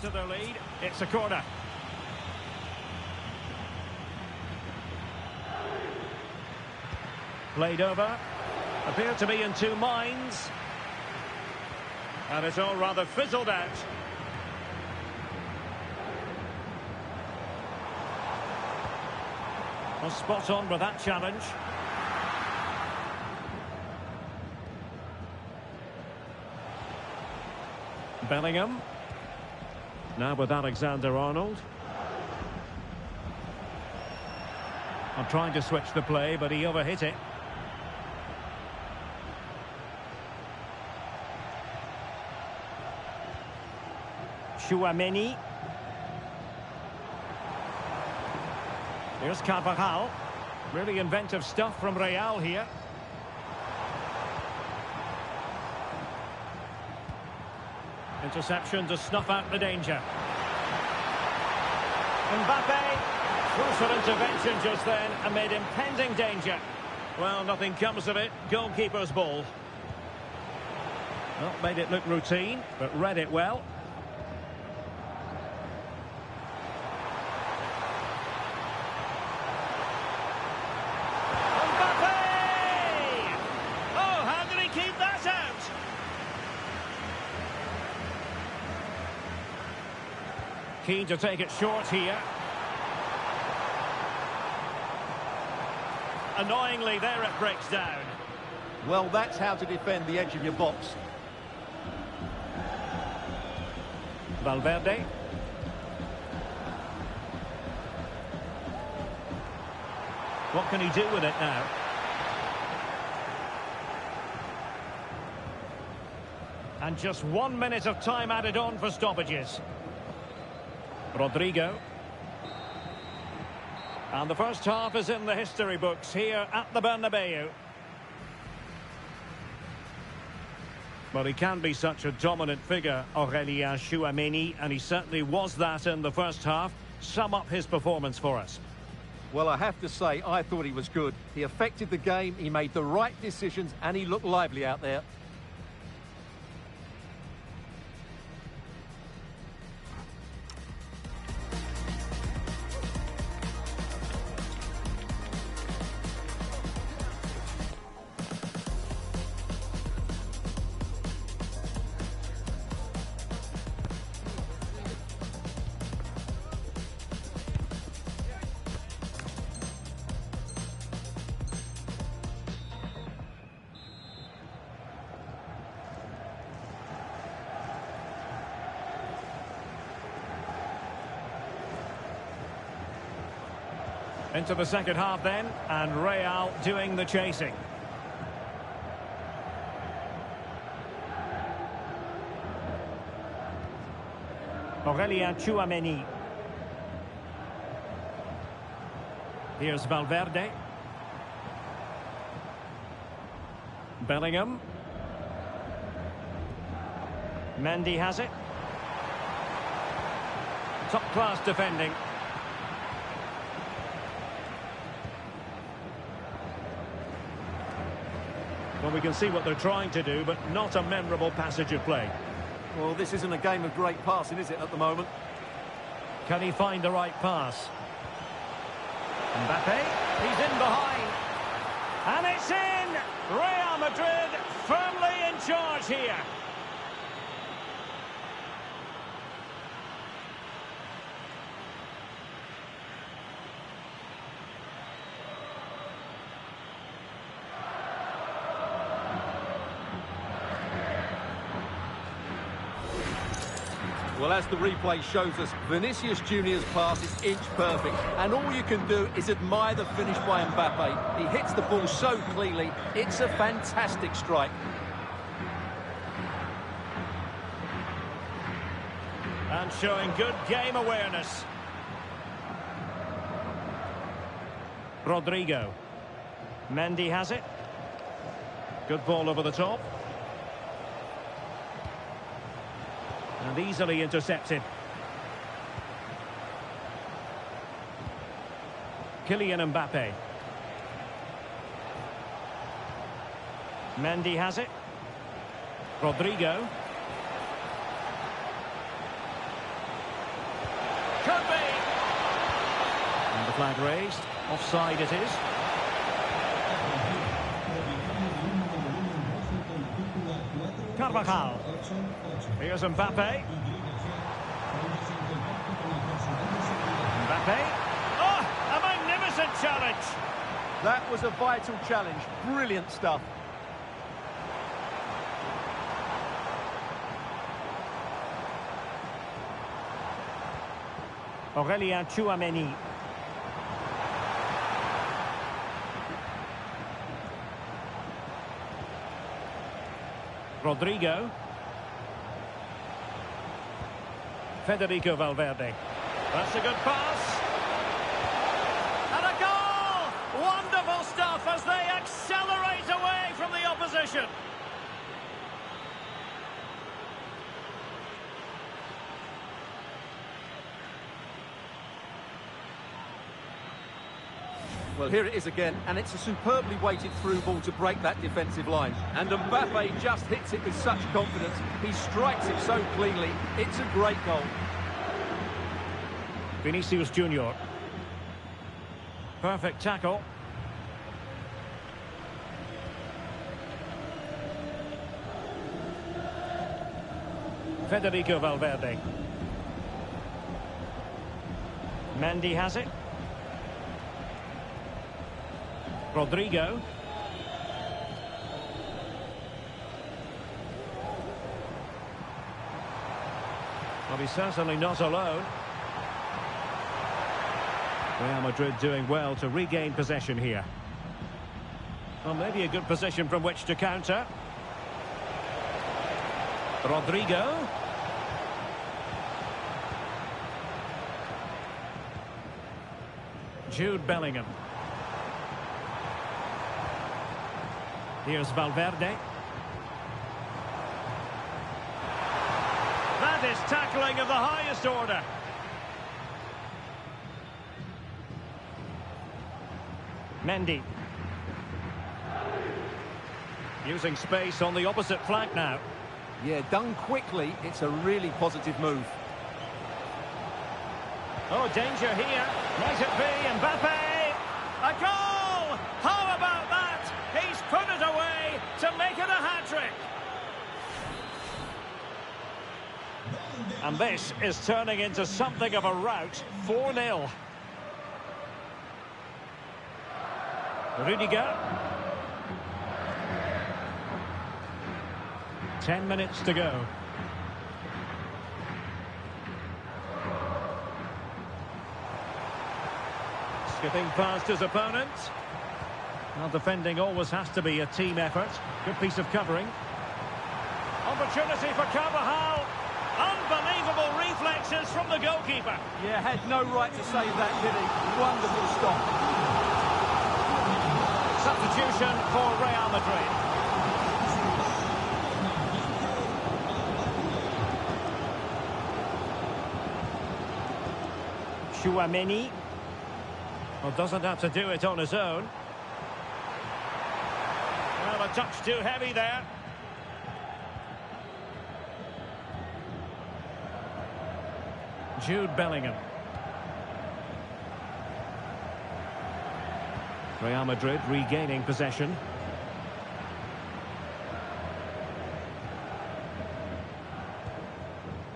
to their lead. It's a corner. Played over. Appear to be in two minds. And it's all rather fizzled out. Well, spot on with that challenge. Bellingham. Now with Alexander-Arnold. I'm trying to switch the play, but he overhit it. Chouameni. Here's Carvajal. Really inventive stuff from Real here. Interception to snuff out the danger. Mbappe. Crucial intervention just then amid impending danger. Well, nothing comes of it. Goalkeeper's ball. Not made it look routine, but read it well. Keen to take it short here. Annoyingly, there it breaks down. Well, that's how to defend the edge of your box. Valverde. What can he do with it now? And just 1 minute of time added on for stoppages. Rodrigo. And the first half is in the history books here at the Bernabeu. Well, he can be such a dominant figure, Aurélien Chouameni, and he certainly was that in the first half. Sum up his performance for us. Well, I have to say, I thought he was good. He affected the game, he made the right decisions, and he looked lively out there. Into the second half then, and Real doing the chasing. Aurélien Chouameni. Here's Valverde. Bellingham. Mendy has it. Top-class defending. Well, we can see what they're trying to do, but not a memorable passage of play. Well, this isn't a game of great passing, is it, at the moment? Can he find the right pass? Mbappe, he's in behind. And it's in! Real Madrid firmly in charge here. Well, as the replay shows us, Vinicius Junior's pass is inch perfect, and all you can do is admire the finish by Mbappe. He hits the ball so cleanly, it's a fantastic strike. And showing good game awareness. Rodrigo. Mendy has it. Good ball over the top. And easily intercepted. Kylian Mbappe. Mendy has it. Rodrigo. Could be. And the flag raised. Offside it is. Carvajal. Here's Mbappe. Mbappe. Oh, a magnificent challenge. That was a vital challenge. Brilliant stuff. Aurélien Tchouaméni. Rodrigo. Federico Valverde. That's a good pass. And a goal! Wonderful stuff as they accelerate away from the opposition. Well, here it is again, and it's a superbly weighted through ball to break that defensive line. And Mbappe just hits it with such confidence. He strikes it so cleanly. It's a great goal. Vinicius Junior. Perfect tackle. Federico Valverde. Mendy has it. Rodrigo. Well, he's certainly not alone. Real Madrid doing well to regain possession here. Well, maybe a good position from which to counter. Rodrigo. Jude Bellingham. Here's Valverde. That is tackling of the highest order. Mendy. Using space on the opposite flank now. Yeah, done quickly. It's a really positive move. Oh, danger here. Might it be Mbappe? A goal! How about that? He's put it away to make it a hat-trick. And this is turning into something of a rout. 4-0. Rudiger. 10 minutes to go. Skipping past his opponent. Well, defending always has to be a team effort. Good piece of covering. Opportunity for Carvajal. Unbelievable reflexes from the goalkeeper. Yeah, had no right to save that, did he? Wonderful stop. Substitution for Real Madrid. Tchouaméni. Well, doesn't have to do it on his own. Well, a touch too heavy there. Jude Bellingham. Real Madrid regaining possession.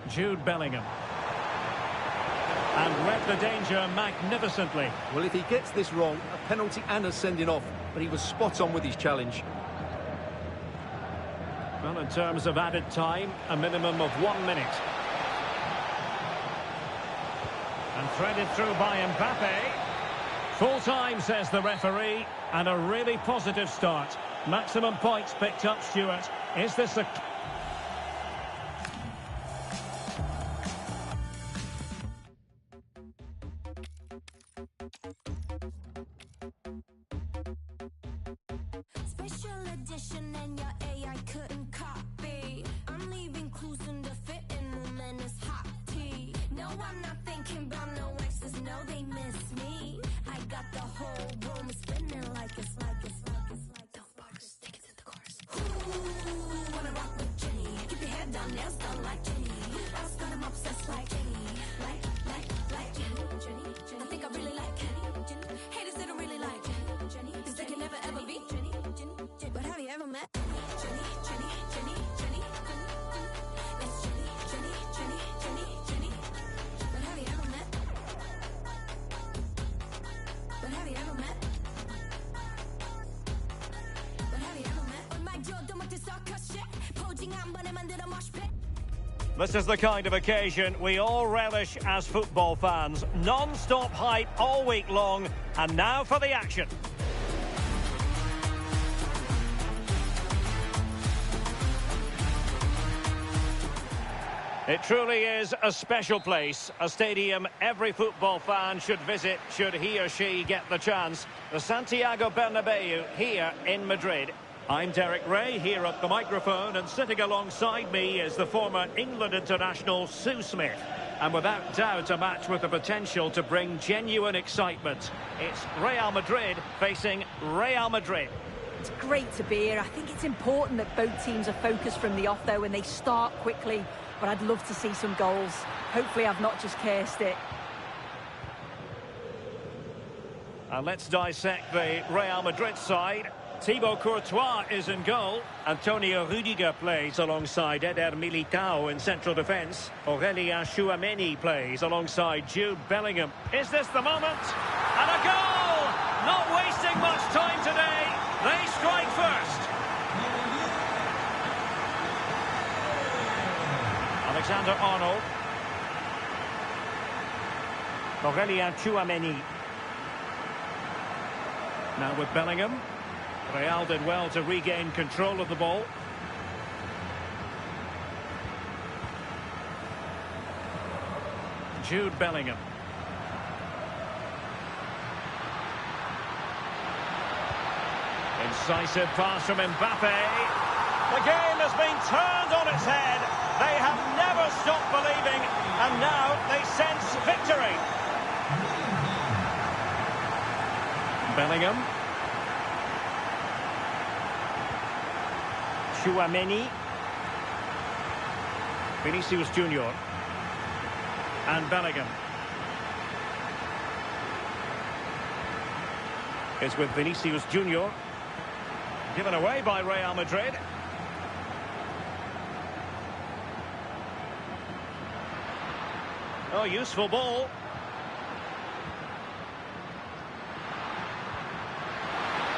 Jude Bellingham. And read the danger magnificently. Well, if he gets this wrong, a penalty and a sending off, but he was spot on with his challenge. Well, in terms of added time, a minimum of 1 minute. And threaded through by Mbappe. Full time, says the referee, and a really positive start. Maximum points picked up, Stuart. Is this a... Special edition and your AI couldn't copy. I'm leaving clues in the fitting room and it's hot tea. No, I'm not thinking about no exes, no, they miss me. I got the whole room spinning like it's. Don't box, take it to the chorus. Ooh, wanna rock with 찡찡 한 번에 만들어 mosh pit. This is the kind of occasion we all relish as football fans. Non-stop hype all week long, and now for the action. It truly is a special place, a stadium every football fan should visit should he or she get the chance. The Santiago Bernabeu here in Madrid. I'm Derek Ray here at the microphone, and sitting alongside me is the former England international Sue Smith. And without doubt a match with the potential to bring genuine excitement. It's Real Madrid facing Real Madrid. It's great to be here. I think it's important that both teams are focused from the off though and they start quickly. But I'd love to see some goals. Hopefully I've not just cursed it. And let's dissect the Real Madrid side. Thibaut Courtois is in goal. Antonio Rudiger plays alongside Eder Militao in central defence. Aurélien Tchouameni plays alongside Jude Bellingham. Is this the moment? And a goal! Not wasting much time today. They strike first. Alexander-Arnold. Aurélien Tchouameni. Now with Bellingham. Real did well to regain control of the ball. Jude Bellingham. Incisive pass from Mbappe. The game has been turned on its head. They have never stopped believing, and now they sense victory. Bellingham. Tchouameni. Vinicius Junior. And Bellingham. It's with Vinicius Junior. Given away by Real Madrid. Oh, useful ball.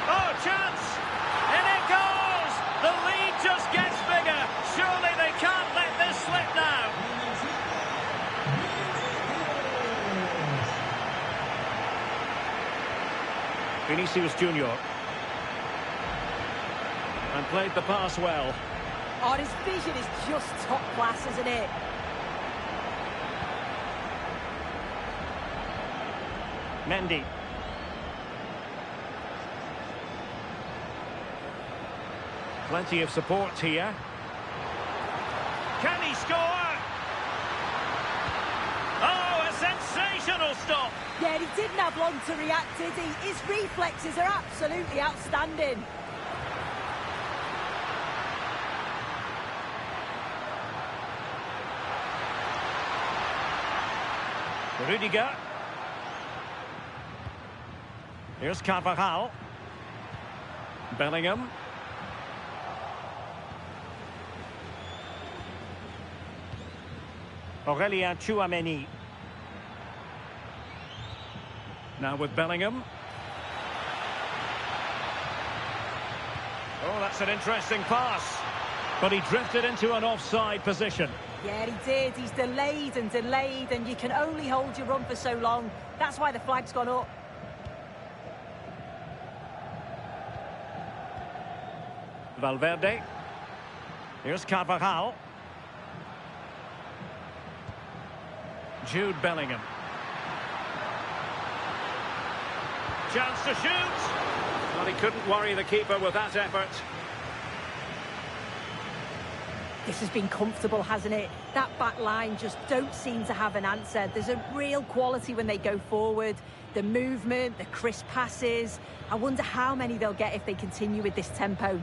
Oh, chance! And it goes! The lead just gets bigger. Surely they can't let this slip now. Vinicius Junior. And played the pass well. Oh, his vision is just top class, isn't it? Mendy. Plenty of support here. Can he score? Oh, a sensational stop! Yeah, he didn't have long to react, did he? His reflexes are absolutely outstanding. Rudiger. Here's Carvajal. Bellingham. Aurélien Tchouameni. Now with Bellingham. Oh, that's an interesting pass. But he drifted into an offside position. Yeah, he did. He's delayed, and you can only hold your run for so long. That's why the flag's gone up. Valverde. Here's Carvajal. Jude Bellingham. Chance to shoot. Well, he couldn't worry the keeper with that effort. This has been comfortable, hasn't it? That back line just don't seem to have an answer. There's a real quality when they go forward. The movement, the crisp passes. I wonder how many they'll get if they continue with this tempo.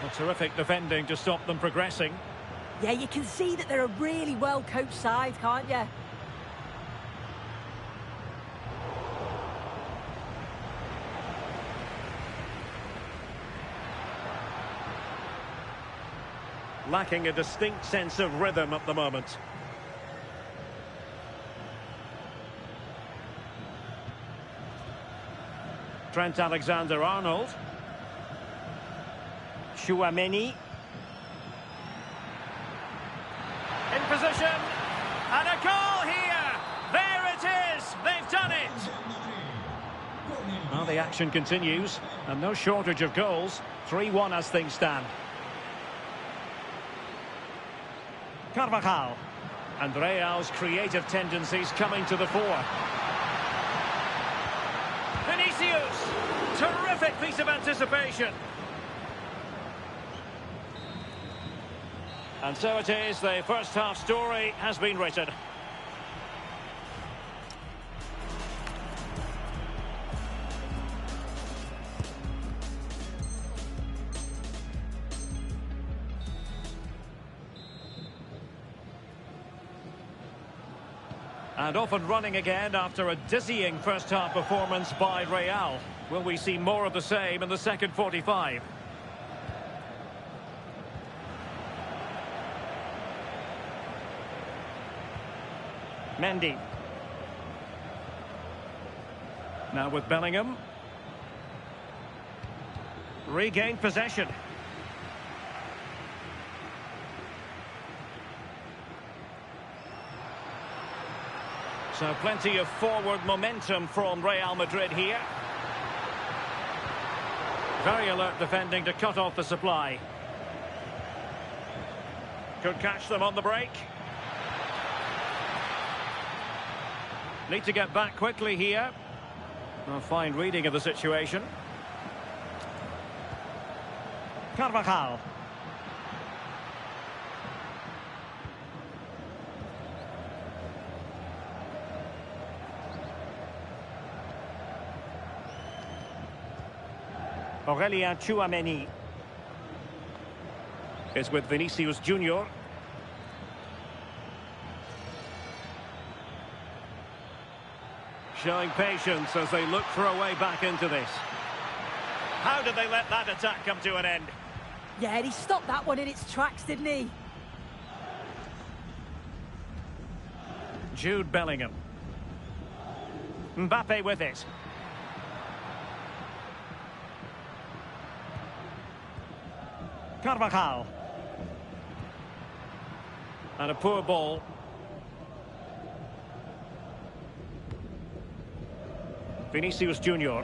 Well, terrific defending to stop them progressing. Yeah, you can see that they're a really well-coached side, can't you? Lacking a distinct sense of rhythm at the moment. Trent Alexander-Arnold. Chouameni. In position. And a goal here. There it is. They've done it. Well, the action continues. And no shortage of goals. 3-1 as things stand. Carvajal. And Real's creative tendencies coming to the fore. Vinicius! Terrific piece of anticipation. And so it is, the first half story has been written. And off and running again after a dizzying first-half performance by Real. Will we see more of the same in the second 45? Mendy. Now with Bellingham. Regained possession. So plenty of forward momentum from Real Madrid here. Very alert defending to cut off the supply. Could catch them on the break. Need to get back quickly here. A fine reading of the situation. Carvajal. Aurelien Chouameni is with Vinicius Junior. Showing patience as they look for a way back into this. How did they let that attack come to an end? Yeah, he stopped that one in its tracks, didn't he? Jude Bellingham. Mbappe with it. Carvajal. And a poor ball. Vinicius Junior.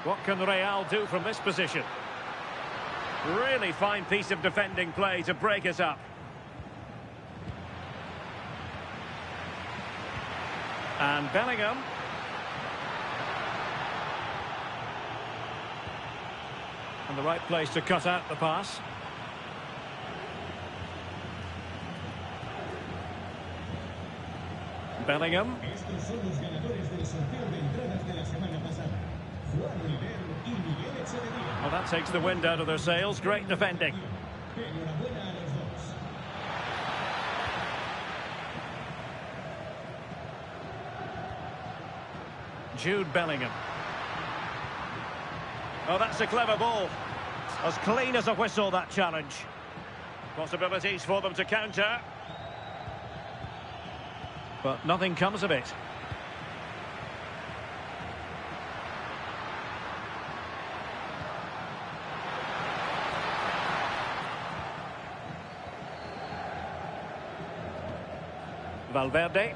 What can Real do from this position? Really fine piece of defending play to break it up. And Bellingham. And the right place to cut out the pass. Bellingham. Well, that takes the wind out of their sails. Great defending. Jude Bellingham. Oh, that's a clever ball. As clean as a whistle, that challenge. Possibilities for them to counter. But nothing comes of it. Valverde.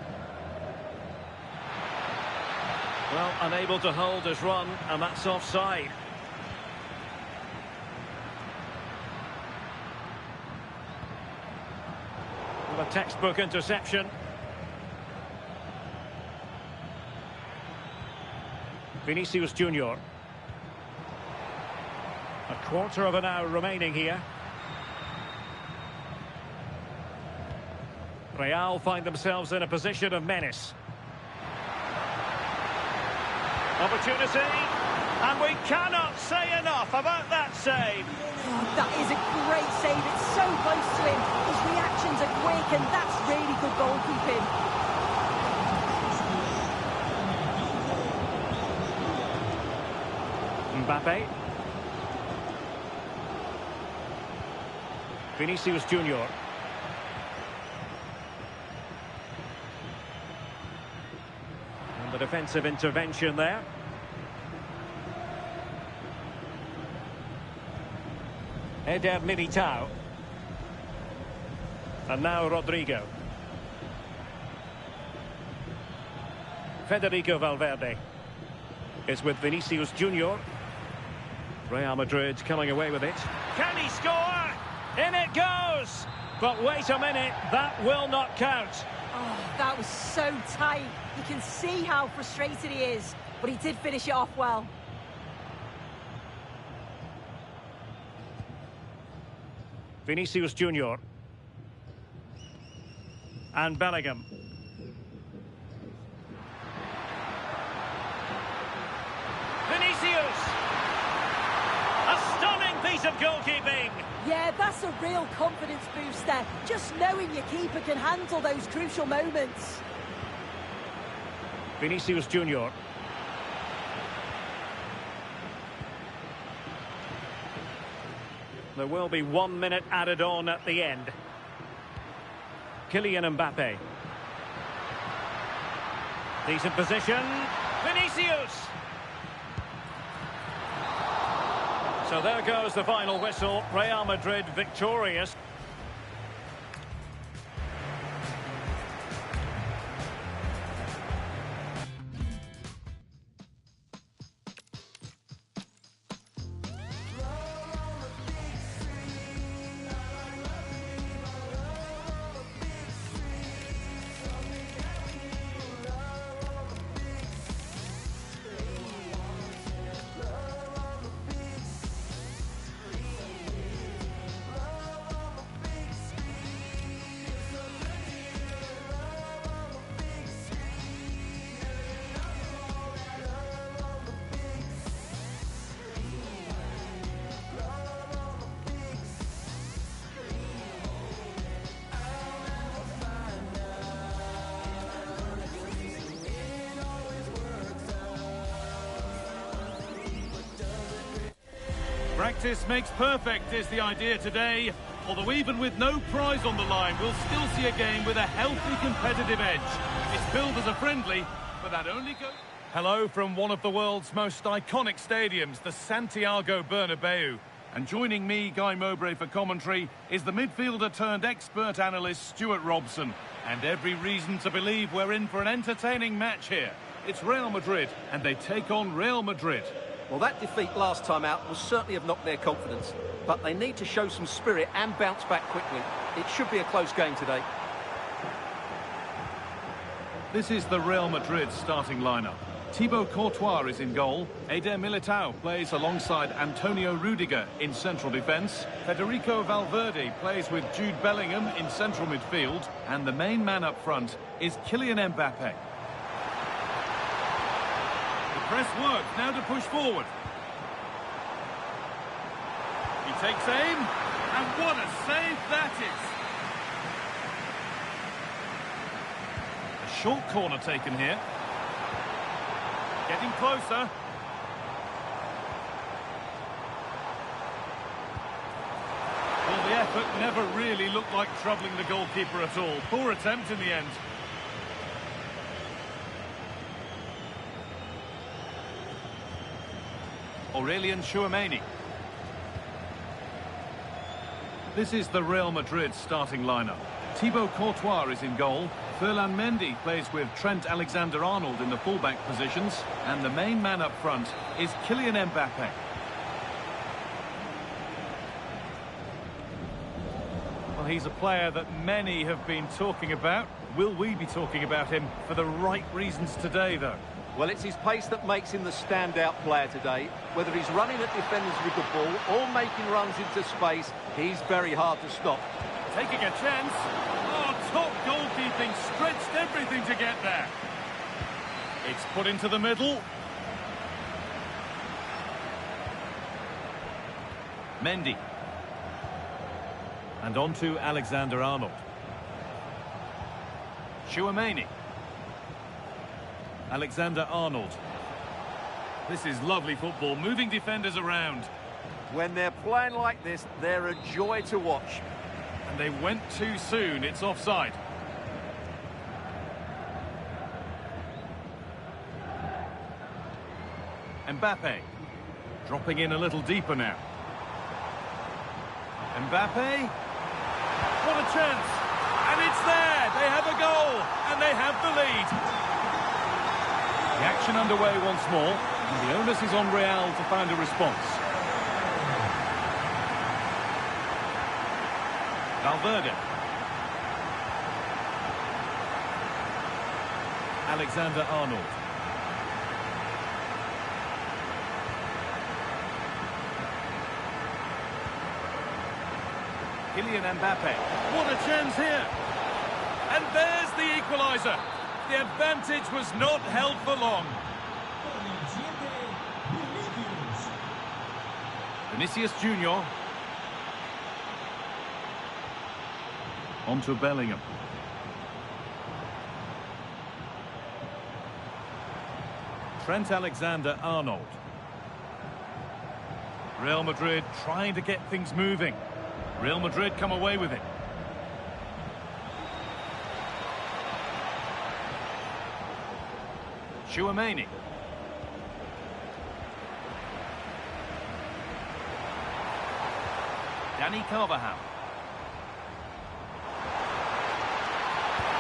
Well, unable to hold his run, and that's offside. With a textbook interception. Vinicius Junior. A quarter of an hour remaining here. Real find themselves in a position of menace. Opportunity, and we cannot say enough about that save. Oh, that is a great save. It's so close to him. His reactions are quick, and that's really good goalkeeping. Mbappe. Vinicius Junior. The defensive intervention there. Eder Militao. And now Rodrigo. Federico Valverde is with Vinicius Junior. Real Madrid coming away with it. Can he score? In it goes! But wait a minute, that will not count. Oh, that was so tight. You can see how frustrated he is, but he did finish it off well. Vinicius Junior. And Bellingham. Vinicius! A stunning piece of goalkeeping! Yeah, that's a real confidence booster. Just knowing your keeper can handle those crucial moments. Vinicius Junior. There will be 1 minute added on at the end. Kylian Mbappe. Decent position. Vinicius! So there goes the final whistle. Real Madrid victorious. Practice makes perfect is the idea today. Although even with no prize on the line, we'll still see a game with a healthy competitive edge. It's billed as a friendly, but that only goes... Hello from one of the world's most iconic stadiums, the Santiago Bernabeu. And joining me, Guy Mowbray, for commentary is the midfielder-turned-expert analyst Stuart Robson. And every reason to believe we're in for an entertaining match here. It's Real Madrid, and they take on Real Madrid. Well, that defeat last time out will certainly have knocked their confidence, but they need to show some spirit and bounce back quickly. It should be a close game today. This is the Real Madrid starting lineup. Thibaut Courtois is in goal. Eder Militao plays alongside Antonio Rudiger in central defence. Federico Valverde plays with Jude Bellingham in central midfield. And the main man up front is Kylian Mbappe. Press work, now to push forward. He takes aim, and what a save that is. A short corner taken here. Getting closer. Well, the effort never really looked like troubling the goalkeeper at all. Poor attempt in the end. Aurelien Tchouameni. This is the Real Madrid starting lineup. Thibaut Courtois is in goal. Ferland Mendy plays with Trent Alexander-Arnold in the fullback positions. And the main man up front is Kylian Mbappe. Well, he's a player that many have been talking about. Will we be talking about him for the right reasons today, though? Well, it's his pace that makes him the standout player today. Whether he's running at defenders with the ball or making runs into space, he's very hard to stop. Taking a chance. Oh, top goalkeeping, stretched everything to get there. It's put into the middle. Mendy. And on to Alexander-Arnold. Tchouameni. Alexander-Arnold. This is lovely football, moving defenders around. When they're playing like this, they're a joy to watch. And they went too soon, it's offside. Mbappe. Dropping in a little deeper now. Mbappe. What a chance. And it's there. They have a goal. And they have the lead. The action underway once more. And the onus is on Real to find a response. Valverde. Alexander-Arnold. Kylian Mbappe. What a chance here. And there's the equaliser. The advantage was not held for long. Vinicius Junior. On to Bellingham. Trent Alexander-Arnold. Real Madrid trying to get things moving. Real Madrid come away with it. Tchouaméni. Dani Carvajal.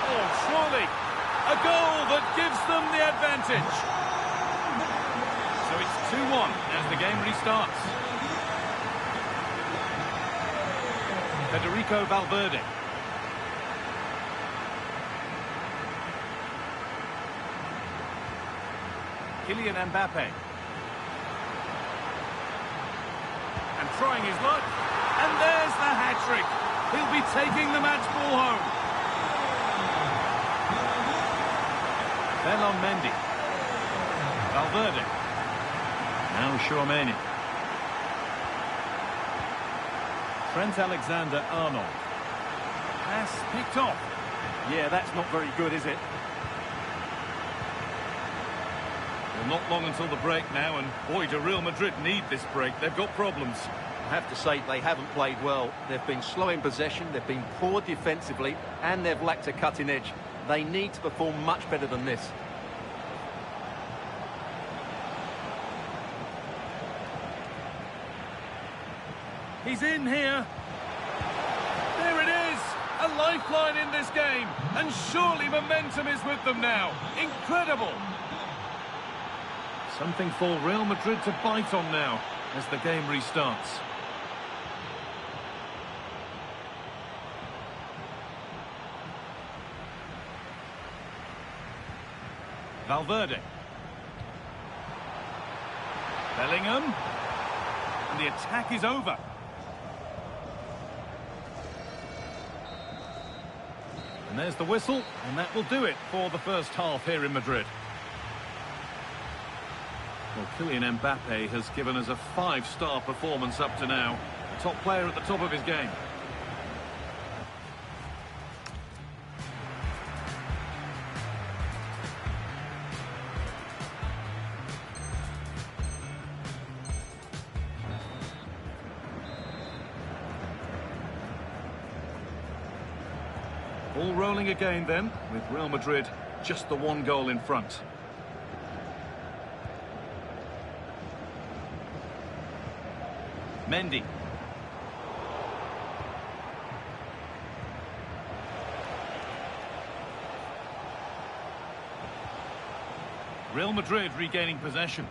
Oh, surely a goal that gives them the advantage. So it's 2-1 as the game restarts. Federico Valverde. Kylian Mbappe. And trying his luck. And there's the hat-trick. He'll be taking the match ball home. Ferland Mendy. Valverde. Now Tchouaméni. Trent Alexander-Arnold. Pass picked off. Yeah, that's not very good, is it? Well, not long until the break now, and boy, do Real Madrid need this break. They've got problems. I have to say, they haven't played well. They've been slow in possession, they've been poor defensively, and they've lacked a cutting edge. They need to perform much better than this. He's in here. There it is. A lifeline in this game. And surely momentum is with them now. Incredible. Something for Real Madrid to bite on now as the game restarts. Valverde. Bellingham. And the attack is over. And there's the whistle, and that will do it for the first half here in Madrid. Well, Kylian Mbappe has given us a 5-star performance up to now. The top player at the top of his game. All rolling again then, with Real Madrid just the one goal in front. Mendy. Real Madrid regaining possession.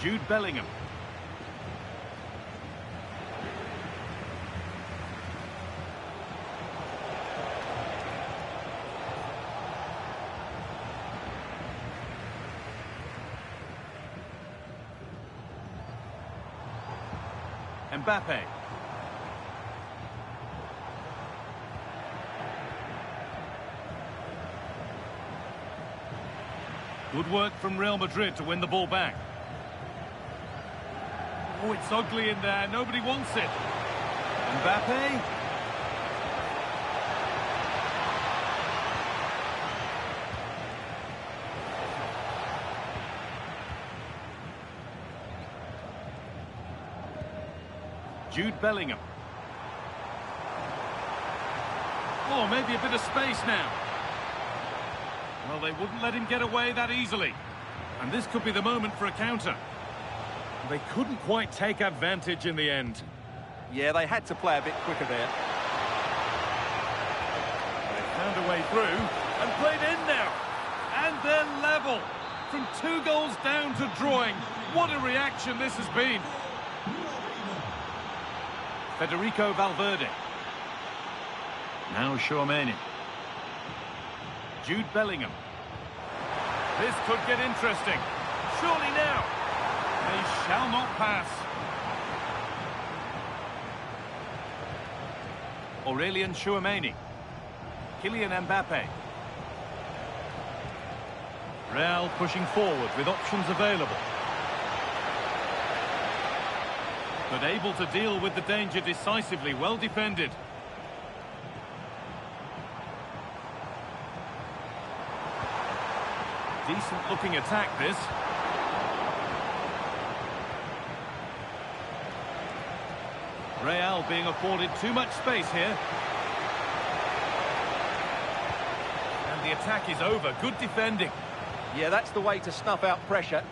Jude Bellingham. Mbappe. Good work from Real Madrid to win the ball back. Oh, it's ugly in there. Nobody wants it. Mbappe. Jude Bellingham. Oh, maybe a bit of space now. Well, they wouldn't let him get away that easily. And this could be the moment for a counter. They couldn't quite take advantage in the end. Yeah, they had to play a bit quicker there. They found a way through and played in now. And they're level. From 2 goals down to drawing. What a reaction this has been. Federico Valverde. Now Tchouaméni. Jude Bellingham. This could get interesting. Surely now. They shall not pass. Aurélien Tchouaméni. Kylian Mbappe. Real pushing forward with options available. But able to deal with the danger decisively, well defended. Decent looking attack this. Real being afforded too much space here. And the attack is over. Good defending. Yeah, that's the way to snuff out pressure.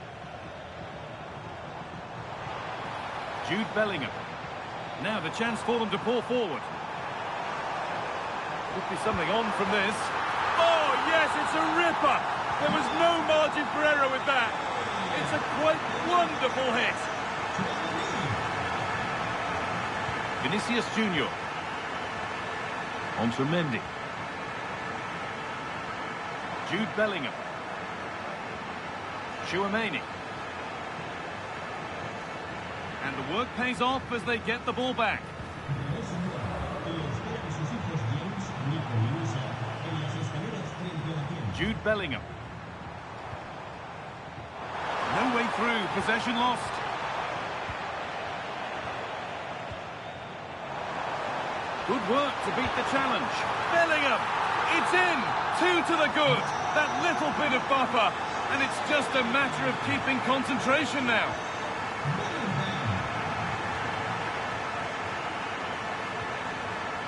Jude Bellingham. Now the chance for them to pour forward. Could be something on from this. Oh, yes, it's a ripper. There was no margin for error with that. It's a quite wonderful hit. Vinicius Junior. On to Mendy. Jude Bellingham. Tchouaméni. And the work pays off as they get the ball back. Jude Bellingham. No way through, possession lost. Good work to beat the challenge. Bellingham, it's in, 2 to the good. That little bit of buffer, and it's just a matter of keeping concentration now.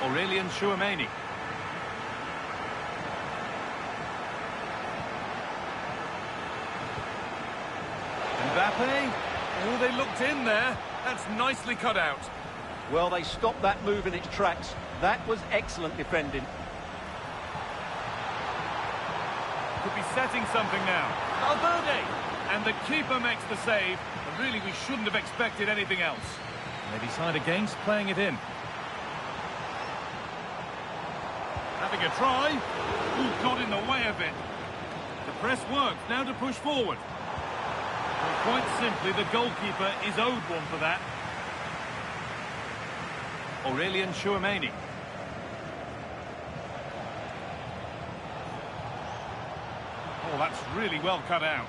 Aurélien Tchouaméni. Mbappe. Oh, they looked in there. That's nicely cut out. Well, they stopped that move in its tracks. That was excellent defending. Could be setting something now. Valverde. And the keeper makes the save. And really, we shouldn't have expected anything else. They decide against playing it in. Having a try. Ooh, got in the way of it. The press works. Now to push forward. Well, quite simply, the goalkeeper is owed one for that. Aurélien Tchouaméni. Oh, that's really well cut out.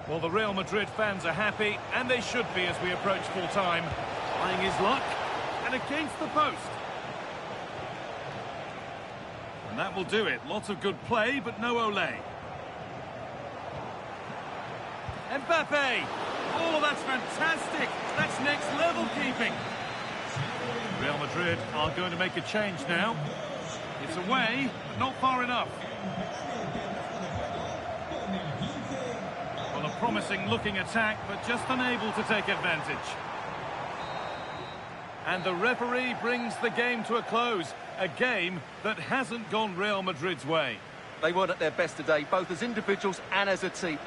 Well, the Real Madrid fans are happy, and they should be as we approach full time. Trying his luck, and against the post. And that will do it. Lots of good play, but no Olé. Mbappe! Oh, that's fantastic! That's next level keeping. Real Madrid are going to make a change now. It's away, but not far enough. Well, a promising looking attack, but just unable to take advantage. And the referee brings the game to a close. A game that hasn't gone Real Madrid's way. They weren't at their best today, both as individuals and as a team.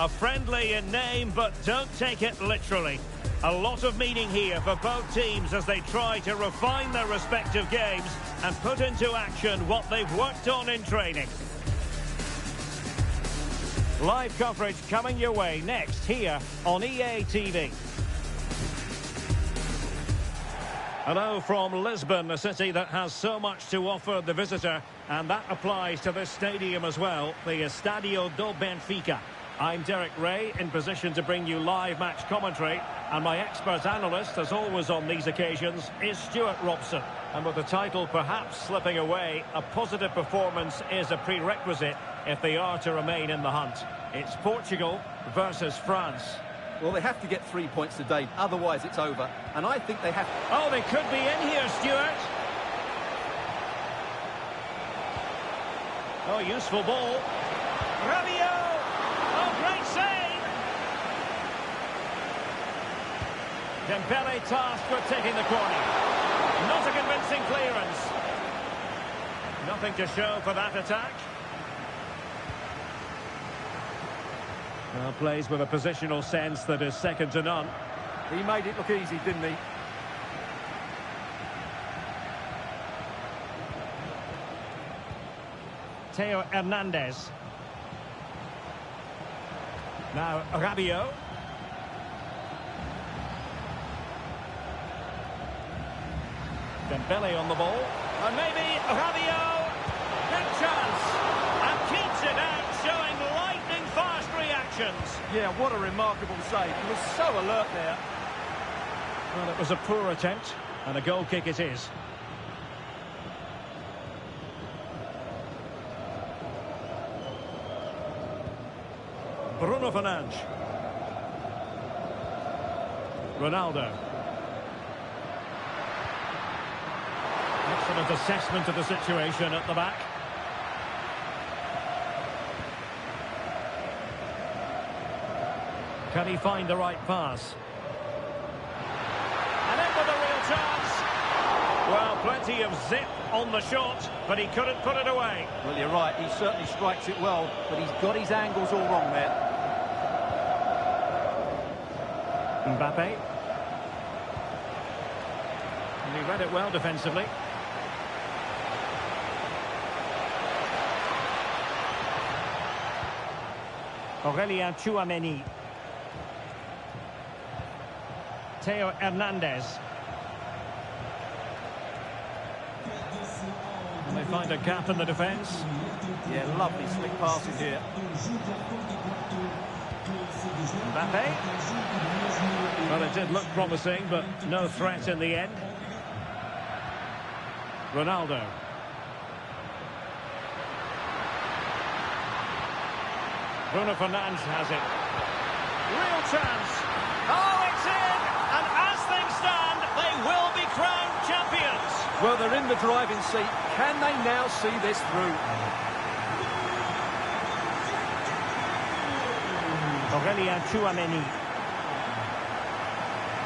A friendly in name, but don't take it literally. A lot of meaning here for both teams as they try to refine their respective games and put into action what they've worked on in training. Live coverage coming your way next here on EA TV. Hello from Lisbon, a city that has so much to offer the visitor, and that applies to this stadium as well, the Estadio do Benfica. I'm Derek Ray, in position to bring you live match commentary, and my expert analyst, as always on these occasions, is Stuart Robson. And with the title perhaps slipping away, a positive performance is a prerequisite if they are to remain in the hunt. It's Portugal versus France. Well, they have to get 3 points today, otherwise it's over. And I think they have... Oh, they could be in here, Stuart. Oh, useful ball. Rabiot! Oh, great save! Dembele tasked with taking the corner. Not a convincing clearance. Nothing to show for that attack. Well, plays with a positional sense that is second to none. He made it look easy, didn't he? Theo Hernandez. Now Rabiot. Dembele on the ball. And maybe Rabiot. Good chance. And keeps it out, showing lightning fast reactions. Yeah, what a remarkable save. He was so alert there. Well, it was a poor attempt, and a goal kick it is. Bruno Fernandes. Ronaldo. Excellent assessment of the situation at the back. Can he find the right pass? And in with a real chance. Well, plenty of zip on the shot, but he couldn't put it away. Well, you're right. He certainly strikes it well, but he's got his angles all wrong there. Mbappe. And he read it well defensively. Aurelien Tchouameni. Theo Hernandez. And they find a gap in the defence. Yeah, lovely slick passing here. Mbappe. Well, it did look promising, but no threat in the end. Ronaldo. Bruno Fernandes has it. Real chance. Oh, it's in! And as things stand, they will be crowned champions. Well, they're in the driving seat. Can they now see this through? Aurelien Tchouameni.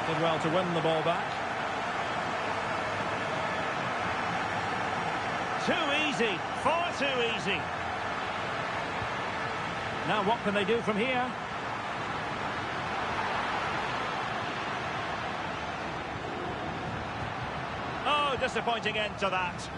Did well to win the ball back. Too easy. Far too easy. Now what can they do from here? Oh, disappointing end to that.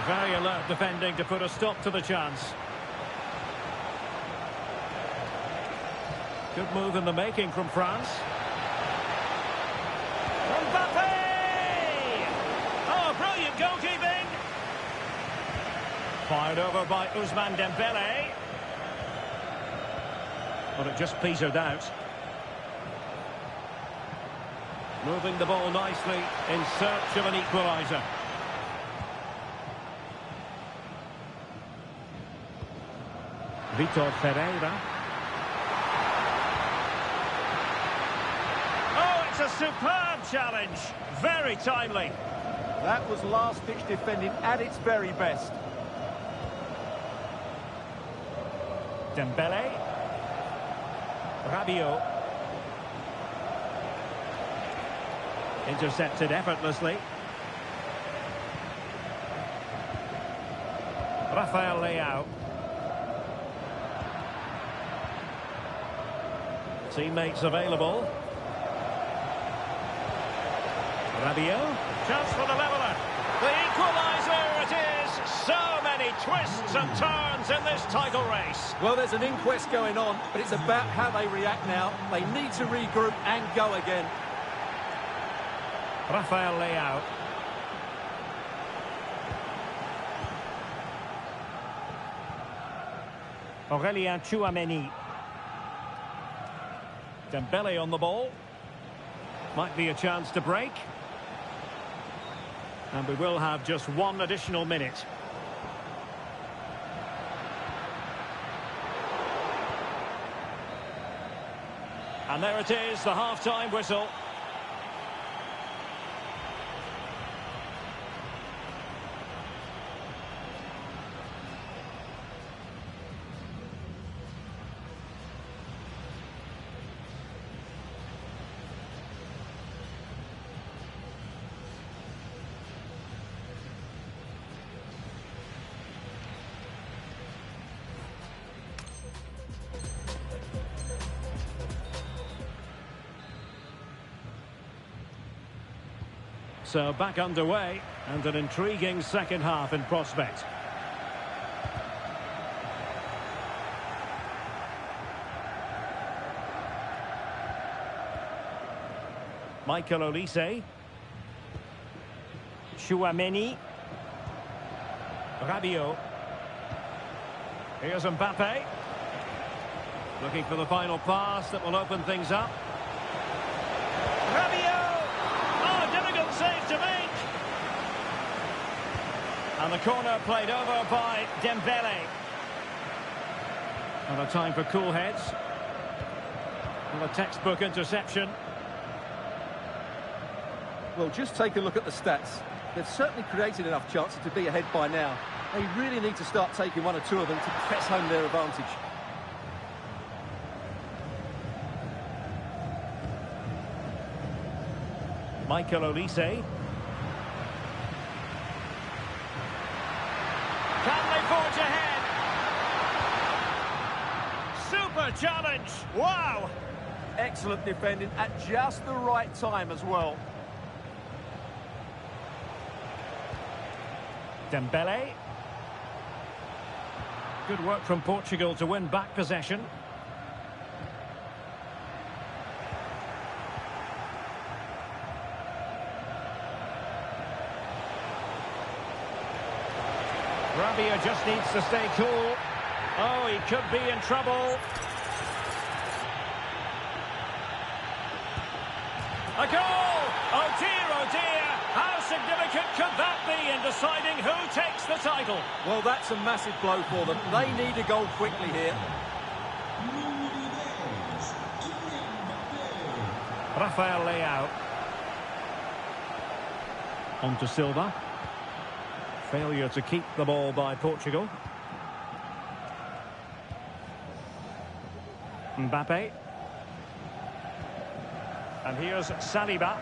Very alert defending to put a stop to the chance. Good move in the making from France. Mbappe! Oh, brilliant goalkeeping! Fired over by Ousmane Dembele. But it just petered out. Moving the ball nicely in search of an equaliser. Vitor Ferreira. Oh, it's a superb challenge. Very timely. That was last-ditch defending at its very best. Dembele. Rabiot. Intercepted effortlessly. Rafael Leao. Teammates available. Rabiot. Chance for the leveller. The equaliser it is. So many twists and turns in this title race. Well, there's an inquest going on, but it's about how they react now. They need to regroup and go again. Rafael Leao. Aurelien Tchouameni. Dembele on the ball. Might be a chance to break. And we will have just one additional minute. And there it is, the half-time whistle. So back underway, and an intriguing second half in prospect. Michael Olise. Tchouameni. Rabiot. Here's Mbappe. Looking for the final pass that will open things up. Rabiot! Save to make. And the corner played over by Dembele. And a time for cool heads. And a textbook interception. Well, just take a look at the stats. They've certainly created enough chances to be ahead by now. They really need to start taking one or two of them to press home their advantage. Michael Olise. Can they forge ahead? Super challenge. Wow. Excellent defending at just the right time as well. Dembele. Good work from Portugal to win back possession. Rabiot just needs to stay cool. Oh, he could be in trouble. A goal! Oh dear, how significant could that be in deciding who takes the title? Well, that's a massive blow for them. They need a goal quickly here. Rafael Leao. On to Silva. Failure to keep the ball by Portugal. Mbappe. And here's Saliba.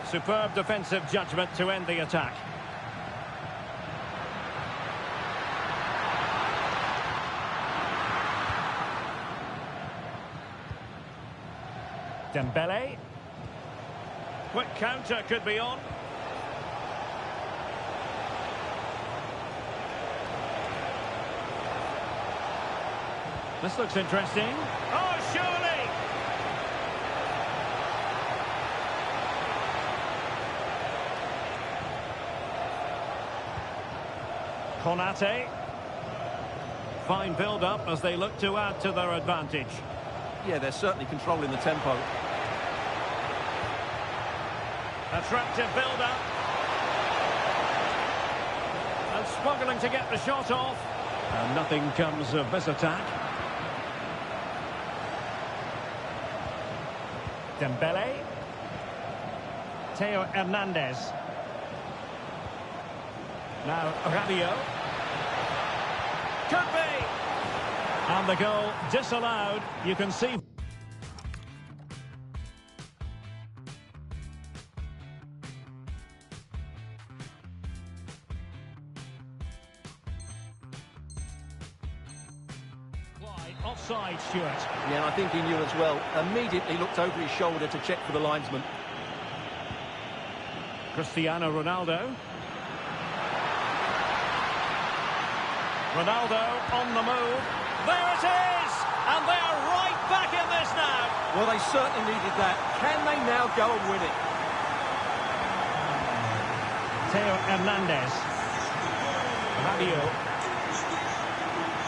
Superb defensive judgment to end the attack. Dembele. Quick counter could be on. This looks interesting. Oh, surely! Konate. Fine build-up as they look to add to their advantage. Yeah, they're certainly controlling the tempo. Attractive build-up. And struggling to get the shot off. And nothing comes of this attack. Dembele. Theo Hernandez. Now Rabiot. Could be. And the goal disallowed. You can see. Offside, Stuart. Yeah, and I think he knew as well. Immediately looked over his shoulder to check for the linesman. Cristiano Ronaldo. Ronaldo on the move. There it is! And they are right back in this now. Well, they certainly needed that. Can they now go and win it? Theo Hernandez. Rabiot.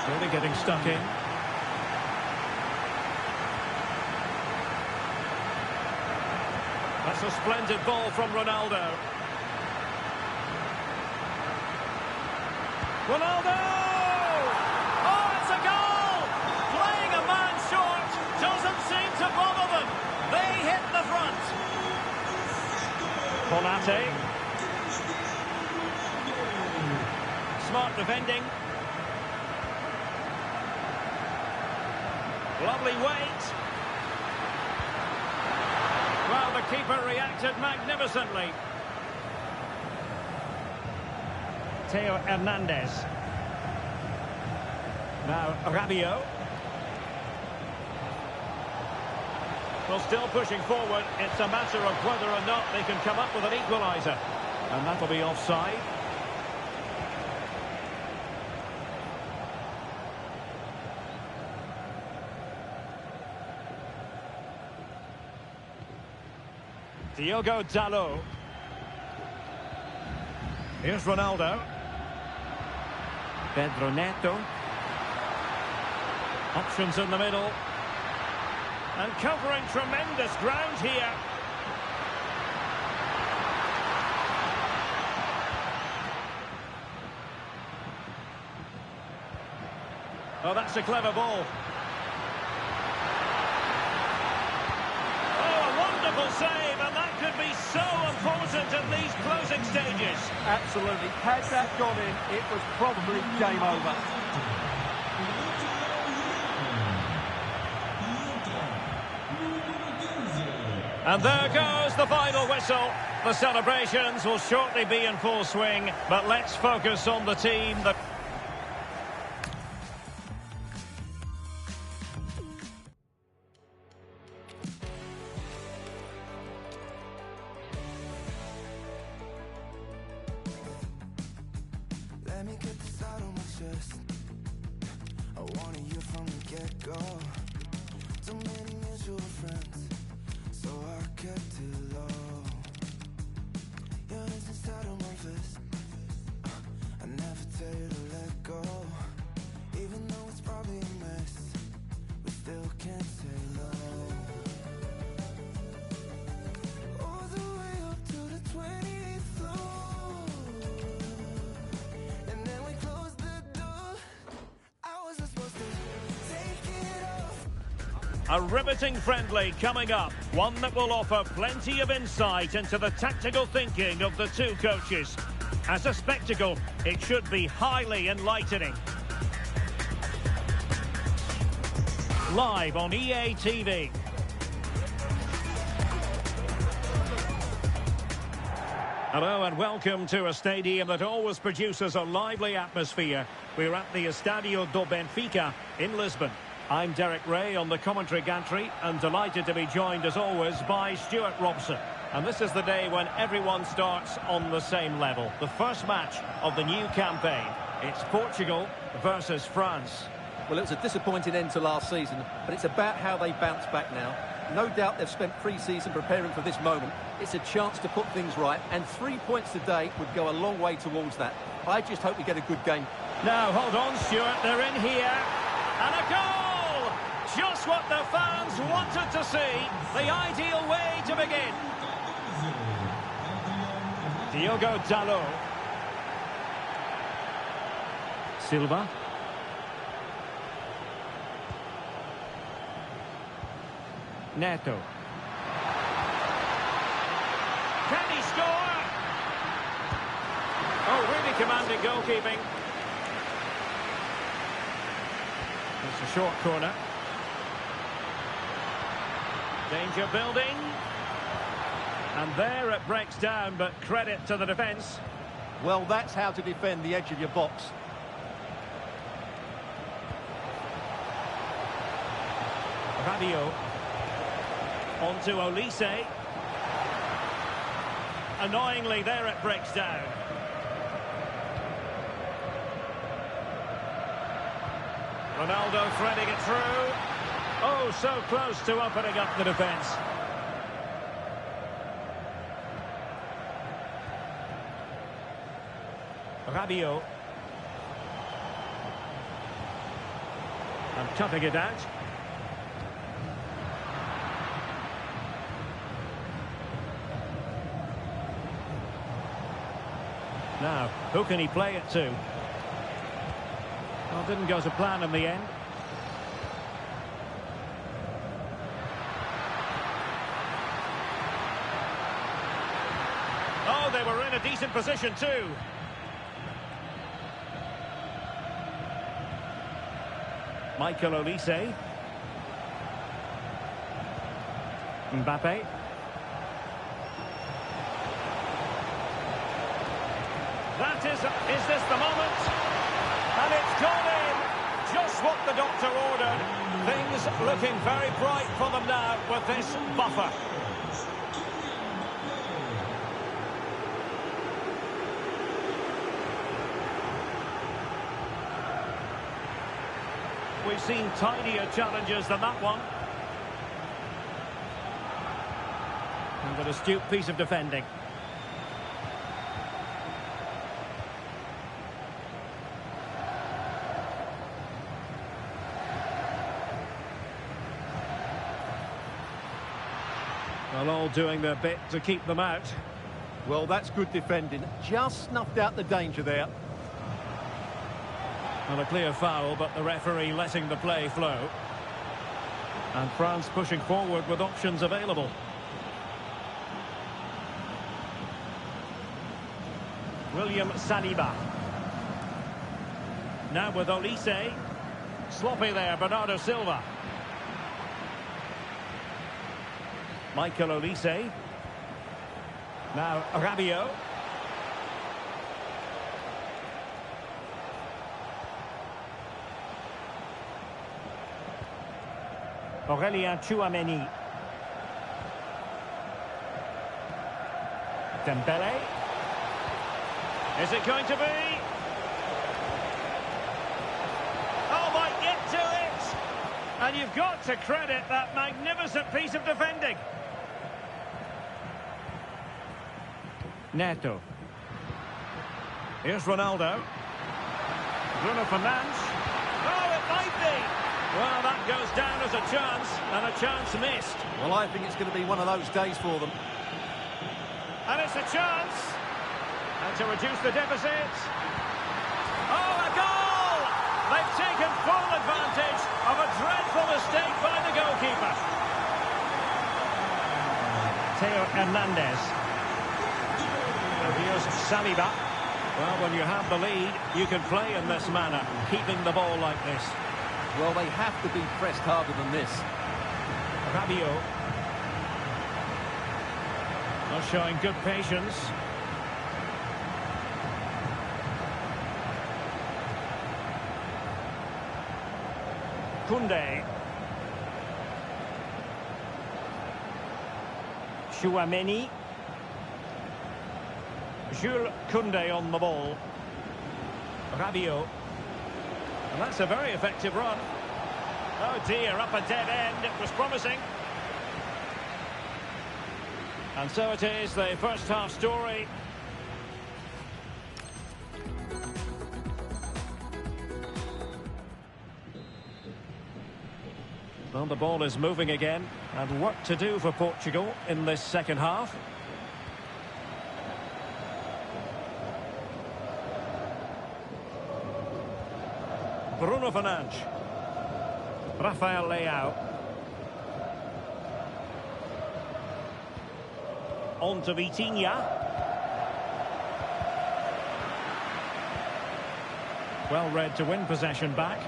Really getting stuck in. That's a splendid ball from Ronaldo. Ronaldo! Oh, it's a goal! Playing a man short. Doesn't seem to bother them. They hit the front. Konate. Smart defending. Lovely weight. Well, the keeper reacted magnificently. Theo Hernandez. Now Rabiot. Well, still pushing forward. It's a matter of whether or not they can come up with an equaliser. And that'll be offside. Diogo Dalot. Here's Ronaldo. Pedro Neto. Options in the middle. And covering tremendous ground here. Oh, that's a clever ball. Wonderful save, and that could be so important in these closing stages. Absolutely. Had that gone in, it was probably game over. And there goes the final whistle. The celebrations will shortly be in full swing, but let's focus on the team that... Let me get this out of my chest. I wanted you from the get-go. Too many mutual friends, so I kept it low. You're inside of my fist. I never tell you to let go. Even though it's probably a mess, we still can't say no. All the way up to the 20th floor. And then we closed the door. I wasn't supposed to take it off. A riveting friendly coming up. One that will offer plenty of insight into the tactical thinking of the two coaches. As a spectacle, it should be highly enlightening. Live on EA TV. Hello and welcome to a stadium that always produces a lively atmosphere. We're at the Estadio do Benfica in Lisbon. I'm Derek Ray on the commentary gantry and delighted to be joined as always by Stuart Robson. And this is the day when everyone starts on the same level. The first match of the new campaign. It's Portugal versus France. Well, it was a disappointing end to last season, but it's about how they bounce back now. No doubt they've spent pre-season preparing for this moment. It's a chance to put things right, and 3 points today would go a long way towards that. I just hope we get a good game. Now, hold on, Stuart. They're in here. And a goal! Just what the fans wanted to see. The ideal way to begin. Diogo Dalot. Silva. Neto. Can he score? Oh, really commanding goalkeeping. It's a short corner. Danger building. And there it breaks down, but credit to the defence. Well, that's how to defend the edge of your box. Rabiot. On to Olise. Annoyingly, there it breaks down. Ronaldo threading it through. Oh, so close to opening up the defence. Rabiot. And cutting it out. Now, who can he play it to? Well, didn't go to plan in the end. Oh, they were in a decent position too. Michael Olise. Mbappe. Is this the moment? And it's gone in. Just what the doctor ordered. Things looking very bright for them now with this buffer. We've seen tidier challenges than that one. And an astute piece of defending. Well, all doing their bit to keep them out. Well, that's good defending. Just snuffed out the danger there. Well, a clear foul, but the referee letting the play flow. And France pushing forward with options available. William Saliba. Now with Olise. Sloppy there, Bernardo Silva. Michael Olise. Now Rabiot. Aurélien Tchouameni. Dembele. Is it going to be? Oh, might get to it! And you've got to credit that magnificent piece of defending. Neto. Here's Ronaldo. Bruno Fernandes. Oh, it might be! Well, that goes down as a chance, and a chance missed. Well, I think it's going to be one of those days for them. And it's a chance. And to reduce the deficit. Oh, a goal! They've taken full advantage of a dreadful mistake by the goalkeeper. Theo Hernandez. And here's Saliba. Well, when you have the lead, you can play in this manner, keeping the ball like this. Well, they have to be pressed harder than this. Rabiot. Well, showing good patience. Koundé. Tchouameni. Jules Koundé on the ball. Rabiot. And that's a very effective run. Oh dear, up a dead end. It was promising. And so it is, the first half story. Well, the ball is moving again, and work to do for Portugal in this second half. Bruno Fernandes. Rafael Leao. On to Vitinha. Well read to win possession back.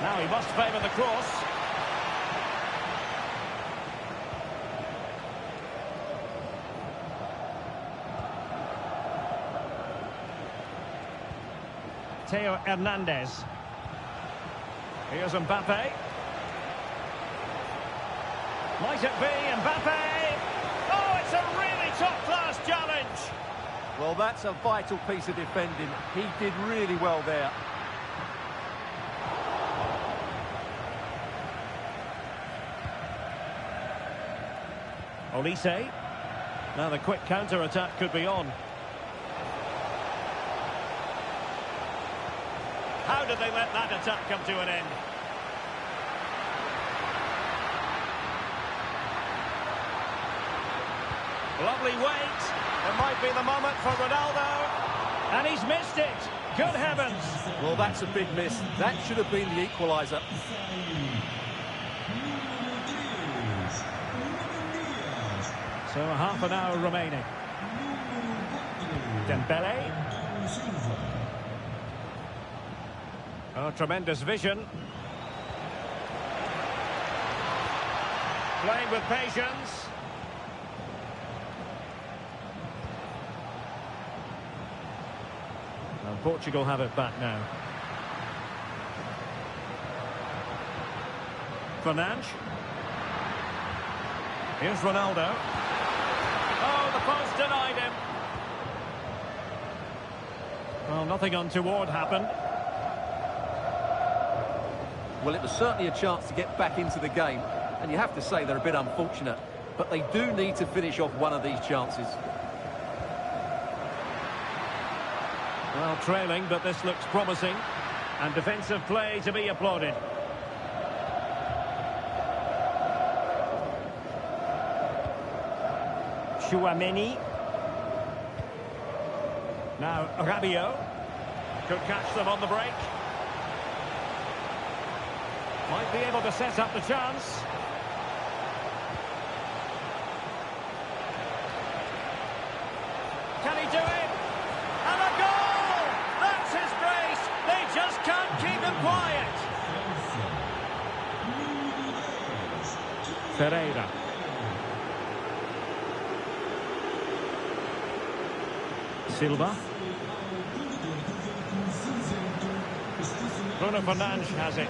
Now he must favour the cross. Theo Hernandez. Here's Mbappe. Might it be Mbappe? Oh, it's a really top-class challenge. Well, that's a vital piece of defending. He did really well there. Olise. Now the quick counter-attack could be on. How did they let that attack come to an end? Lovely weight. It might be the moment for Ronaldo. And he's missed it. Good heavens. Well, that's a big miss. That should have been the equaliser. So half an hour remaining. Dembele. Oh, tremendous vision. Playing with patience. And Portugal have it back now. Fernandes. Here's Ronaldo. Oh, the post denied him. Well, nothing untoward happened. Well, it was certainly a chance to get back into the game, and you have to say they're a bit unfortunate, but they do need to finish off one of these chances. Well, trailing, but this looks promising. And defensive play to be applauded. Chouameni. Now Rabiot. Could catch them on the break. Might be able to set up the chance. Can he do it? And a goal! That's his brace. They just can't keep him quiet. Ferreira. Silva. Bruno Fernandes has it.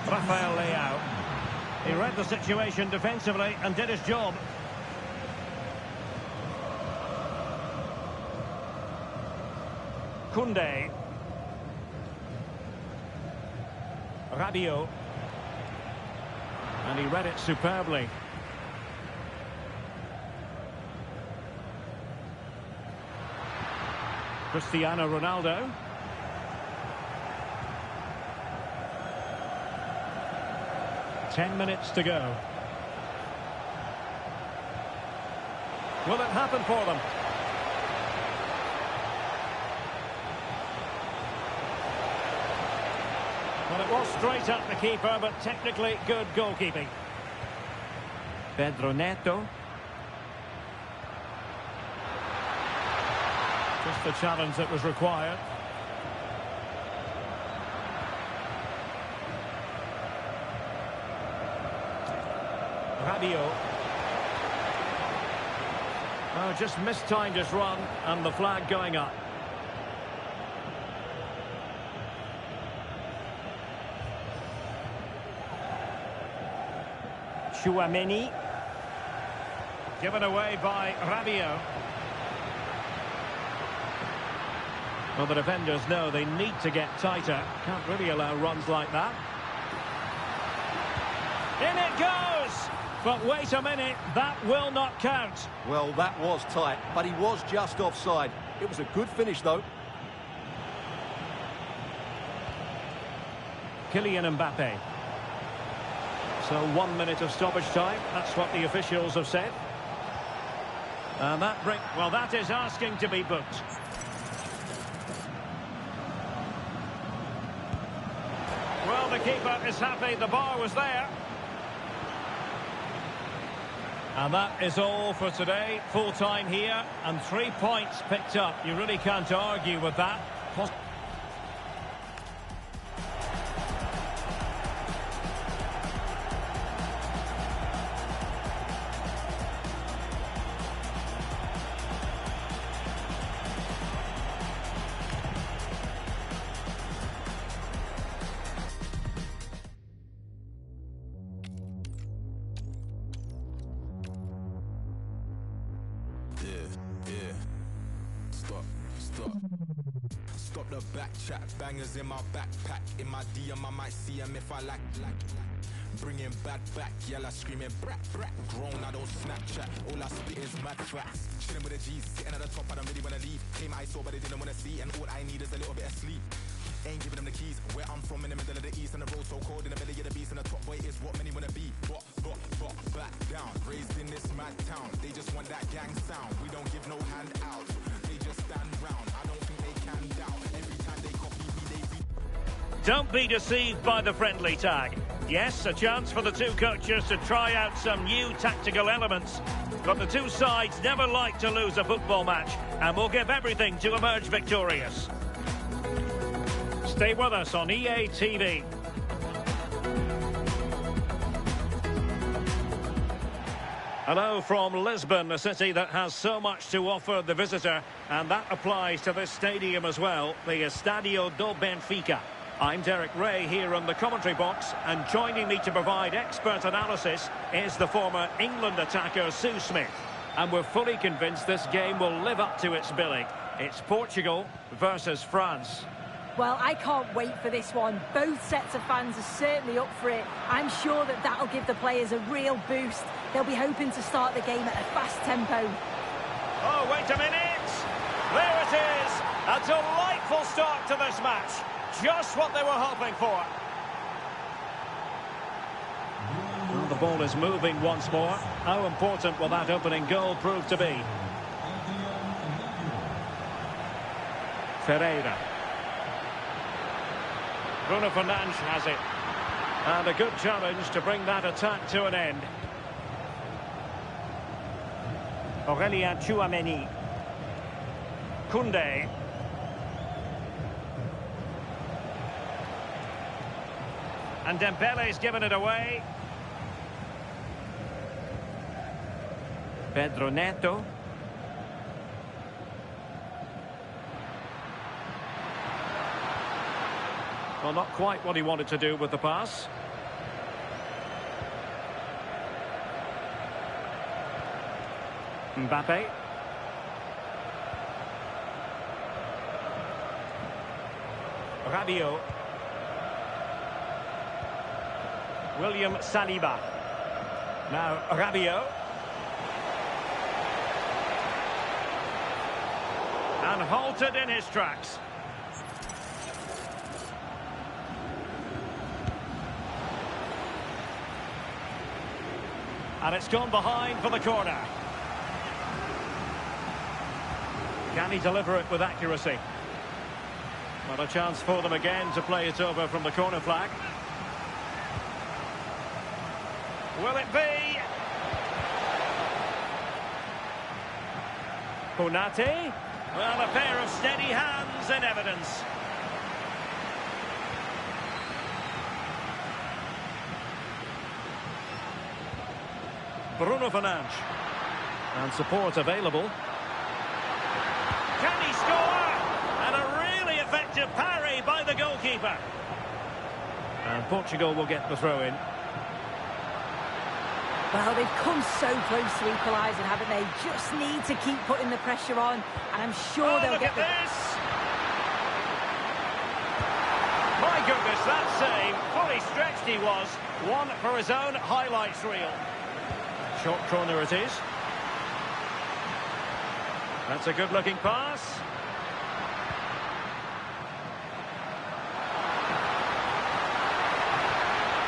Rafael Leao. He read the situation defensively and did his job. Koundé. Rabiot. And he read it superbly. Cristiano Ronaldo. Ten minutes to go. Will it happen for them? Well, it was straight at the keeper, but technically good goalkeeping. Pedro Neto. Just the challenge that was required. Rabiot. Oh, just mistimed his run and the flag going up. Chouameni. Given away by Rabiot. Well, the defenders know they need to get tighter. Can't really allow runs like that. In it goes! But wait a minute, that will not count. Well, that was tight, but he was just offside. It was a good finish, though. Kylian Mbappe. So 1 minute of stoppage time. That's what the officials have said. And that is asking to be booked. Well, the keeper is happy the bar was there. And that is all for today. Full time here and 3 points picked up. You really can't argue with that. Stop the back chat, bangers in my backpack. In my DM, I might see them if I like. Bringing bad back, yella screaming brat, brat. Grown, I don't Snapchat. All I spit is mad facts. Chilling with the G's, sitting at the top, I don't really wanna leave. Came I saw, but they didn't wanna see. And all I need is a little bit of sleep. Ain't giving them the keys. Where I'm from, in the middle of the east, and the road so cold in the belly of the beast. And the top boy is what many wanna be. Back down. Raised in this mad town. They just want that gang sound. We don't give no hand out. They just stand round. I don't think they can doubt. Every time they copy me, they beat. Don't be deceived by the friendly tag. Yes, a chance for the two coaches to try out some new tactical elements. But the two sides never like to lose a football match and will give everything to emerge victorious. Stay with us on EA TV. Hello from Lisbon, a city that has so much to offer the visitor, and that applies to this stadium as well, the Estadio do Benfica. I'm Derek Ray here in the commentary box, and joining me to provide expert analysis is the former England attacker Sue Smith. And we're fully convinced this game will live up to its billing. It's Portugal versus France. Well, I can't wait for this one. Both sets of fans are certainly up for it. I'm sure that that'll give the players a real boost. They'll be hoping to start the game at a fast tempo. Oh, wait a minute! There it is! A delightful start to this match. Just what they were hoping for. Well, the ball is moving once more. How important will that opening goal prove to be? Ferreira. Bruno Fernandes has it. And a good challenge to bring that attack to an end. Aurélien Tchouaméni. Koundé. And Dembele's given it away. Pedro Neto. Well, not quite what he wanted to do with the pass. Mbappe. Rabiot. William Saliba. Now Rabiot. And halted in his tracks. And it's gone behind for the corner. Can he deliver it with accuracy? Well, a chance for them again to play it over from the corner flag. Will it be? Konate? Well, a pair of steady hands in evidence. Bruno Fernandes. And support available. Can he score? And a really effective parry by the goalkeeper. And Portugal will get the throw in. Well, they've come so close to equalising, haven't they? Just need to keep putting the pressure on, and I'm sure they'll get this! My goodness, that save. Fully stretched he was. One for his own highlights reel. Short corner it is. That's a good-looking pass.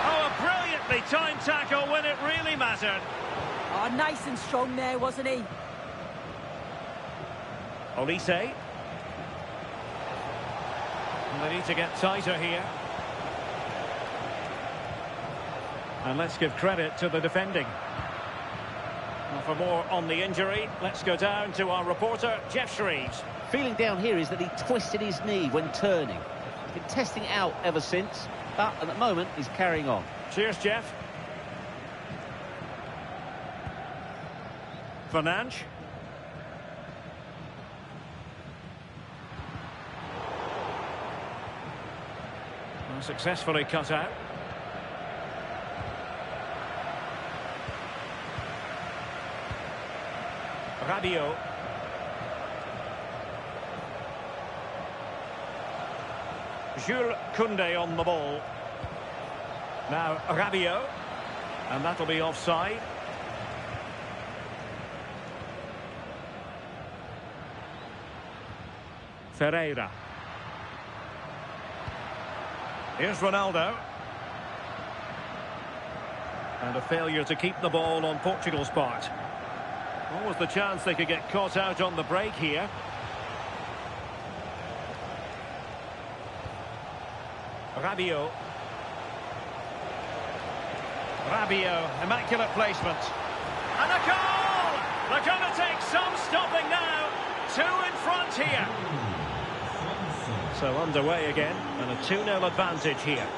Oh, a brilliantly timed tackle when it really mattered. Oh, nice and strong there, wasn't he? Olise. And they need to get tighter here. And let's give credit to the defending. Well, for more on the injury, let's go down to our reporter, Jeff Shreves. Feeling down here is that he twisted his knee when turning. He's been testing it out ever since, but at the moment he's carrying on. Cheers, Jeff. Fernandes. Well, successfully cut out. Rabiot. Jules Koundé on the ball. Now Rabiot. And that'll be offside. Ferreira. Here's Ronaldo. And a failure to keep the ball on Portugal's part. What was the chance they could get caught out on the break here? Rabiot. Rabiot, immaculate placement. And a goal! They're going to take some stopping now. 2 in front here. So underway again, and a 2-0 advantage here.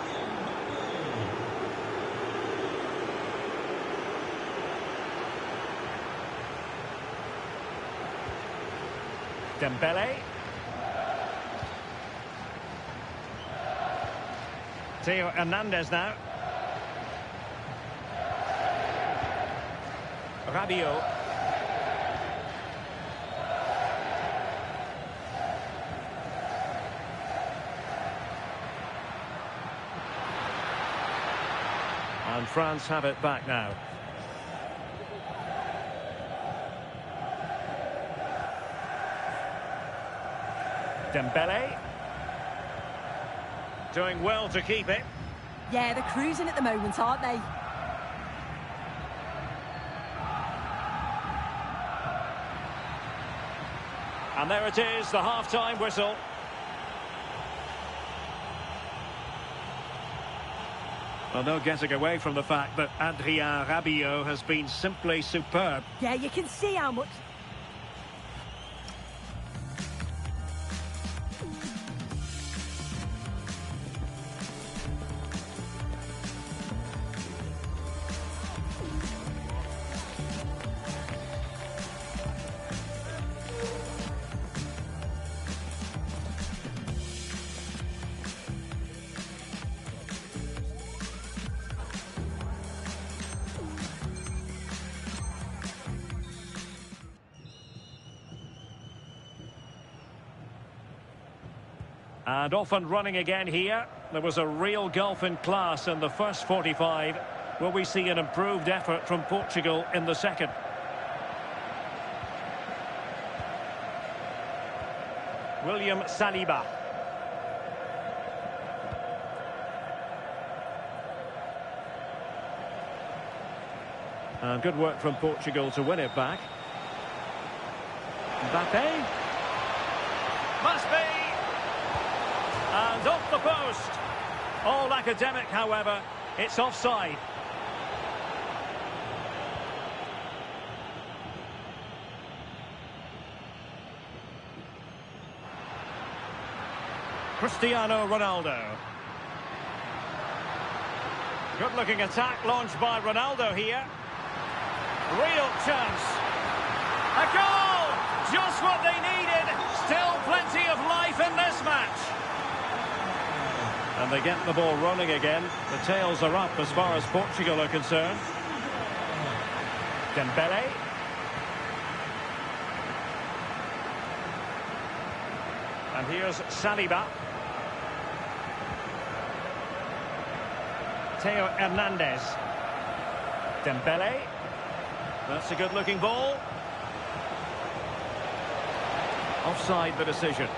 Dembele. Theo Hernandez now. Rabiot. And France have it back now. Dembele. Doing well to keep it. Yeah, they're cruising at the moment, aren't they? And there it is, the half-time whistle. Well, no getting away from the fact that Adrien Rabiot has been simply superb. Yeah, you can see how much... And off and running again here. There was a real gulf in class in the first 45. Will we see an improved effort from Portugal in the second? William Saliba. And good work from Portugal to win it back. Mbappe. Must be. And off the post. All academic, however. It's offside. Cristiano Ronaldo. Good-looking attack launched by Ronaldo here. Real chance. A goal! Just what they needed. Still plenty of life in this match. And they get the ball running again. The tails are up as far as Portugal are concerned. Dembele. And here's Saliba. Theo Hernandez. Dembele. That's a good-looking ball. Offside the decision.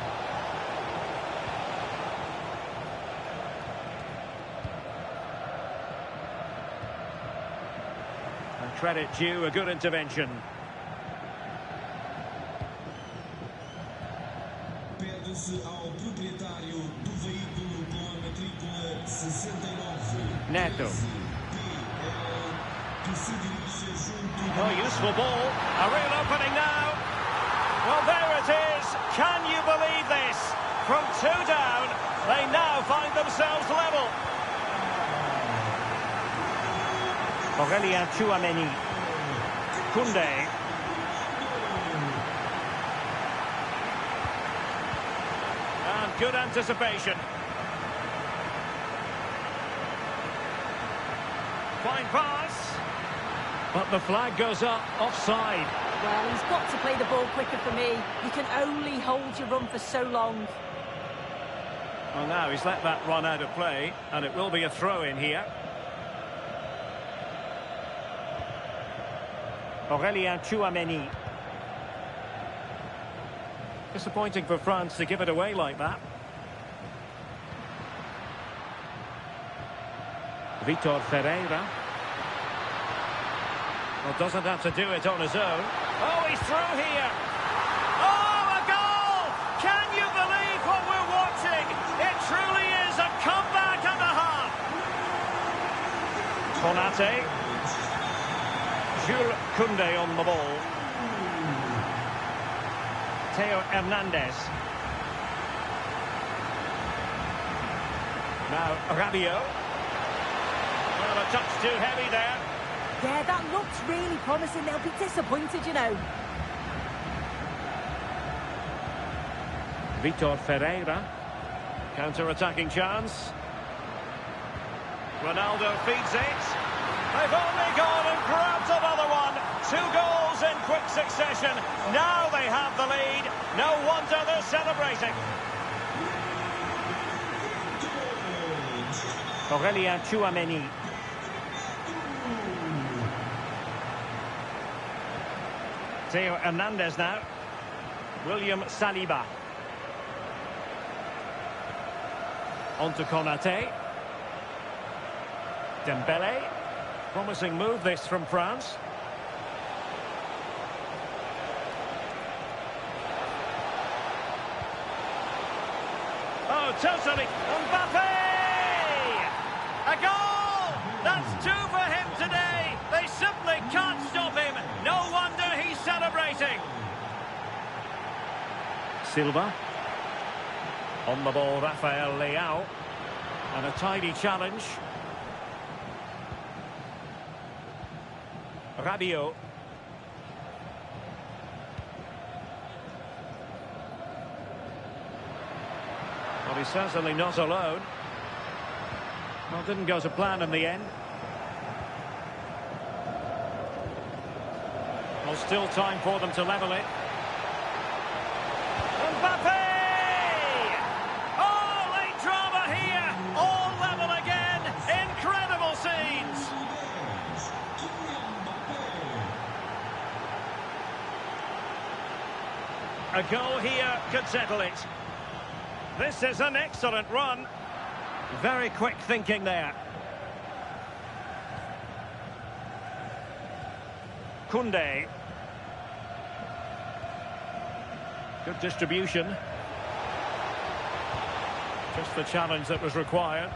And credit due, a good intervention. Pede-se ao proprietário do veículo com a matrícula 69. Neto. que se dirige junto Oh, useful ball. A real opening now. Well, there it is. Can you believe this? From 2 down, they now find themselves level. Aurelien Tchouameni. Koundé. And good anticipation. Fine pass. But the flag goes up, offside. Well, he's got to play the ball quicker for me. You can only hold your run for so long. Well, now he's let that run out of play, and it will be a throw-in here. Aurelien Tchouameni. Disappointing for France to give it away like that. Vitor Ferreira. Well, doesn't have to do it on his own. Oh, he's through here. Oh, a goal! Can you believe what we're watching? It truly is a comeback and a half. Konate. Jules Koundé on the ball. Theo Hernandez. Now Rabiot. Well, a touch too heavy there. Yeah, that looks really promising. They'll be disappointed, you know. Vitor Ferreira. Counter-attacking chance. Ronaldo feeds it. They've only gone and grabbed another one. 2 goals in quick succession. Now they have the lead. No wonder they're celebrating. Aurelien Tchouameni. Theo Hernandez now. William Saliba. On to Konate. Dembele. Promising move this from France. Oh, totally. Mbappe! A goal! That's 2 for him today. They simply can't stop him. No wonder he's celebrating. Silva. On the ball, Rafael Leao. And a tidy challenge. Rabiot. Well, he's certainly not alone. Well, didn't go to plan in the end. Well, still time for them to level it. Mbappe! Oh, late drama here. All level again. Incredible scenes. A goal here could settle it. This is an excellent run. Very quick thinking there. Koundé. Good distribution. Just the challenge that was required.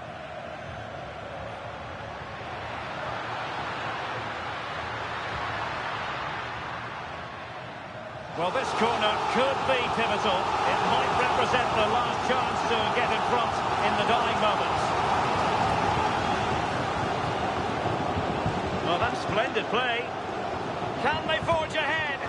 Well, this corner could be pivotal. It might represent the last chance to get in front in the dying moments. Well, that's splendid play. Can they forge ahead?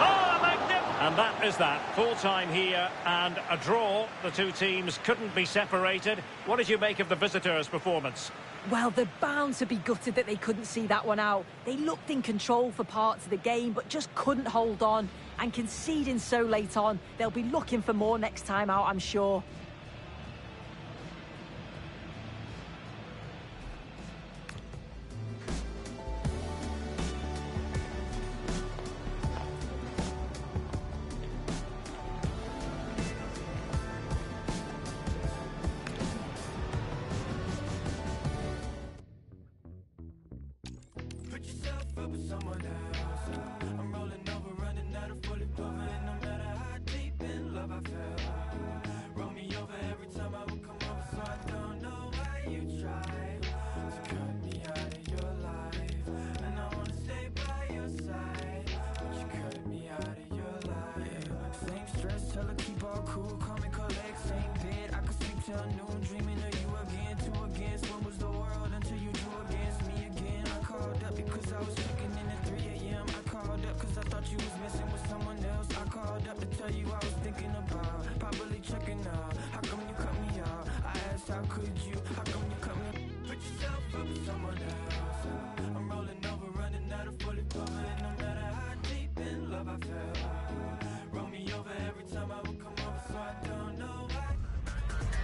Oh, magnificent! And that is that. Full time here and a draw. The two teams couldn't be separated. What did you make of the visitors' performance? Well, they're bound to be gutted that they couldn't see that one out. They looked in control for parts of the game, but just couldn't hold on. And conceding so late on, they'll be looking for more next time out, I'm sure. Put yourself up with someone else. I'm rolling over, running out of fully proven. No matter how deep in love I fell, Romeo how could you? How come you come here? Put yourself up with someone else. I'm rolling over, running out of fully covered. No matter how deep in love I fell, roll me over every time I would come over, so I don't know why.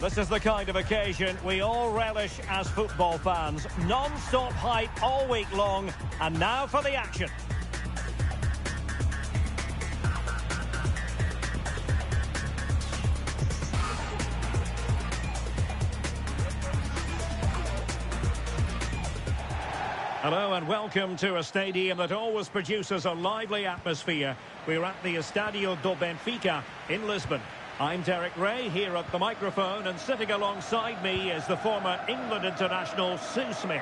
This is the kind of occasion we all relish as football fans. Non-stop hype all week long, and now for the action. Hello and welcome to a stadium that always produces a lively atmosphere. We're at the Estadio do Benfica in Lisbon. I'm Derek Ray here at the microphone, and sitting alongside me is the former England international Sue Smith.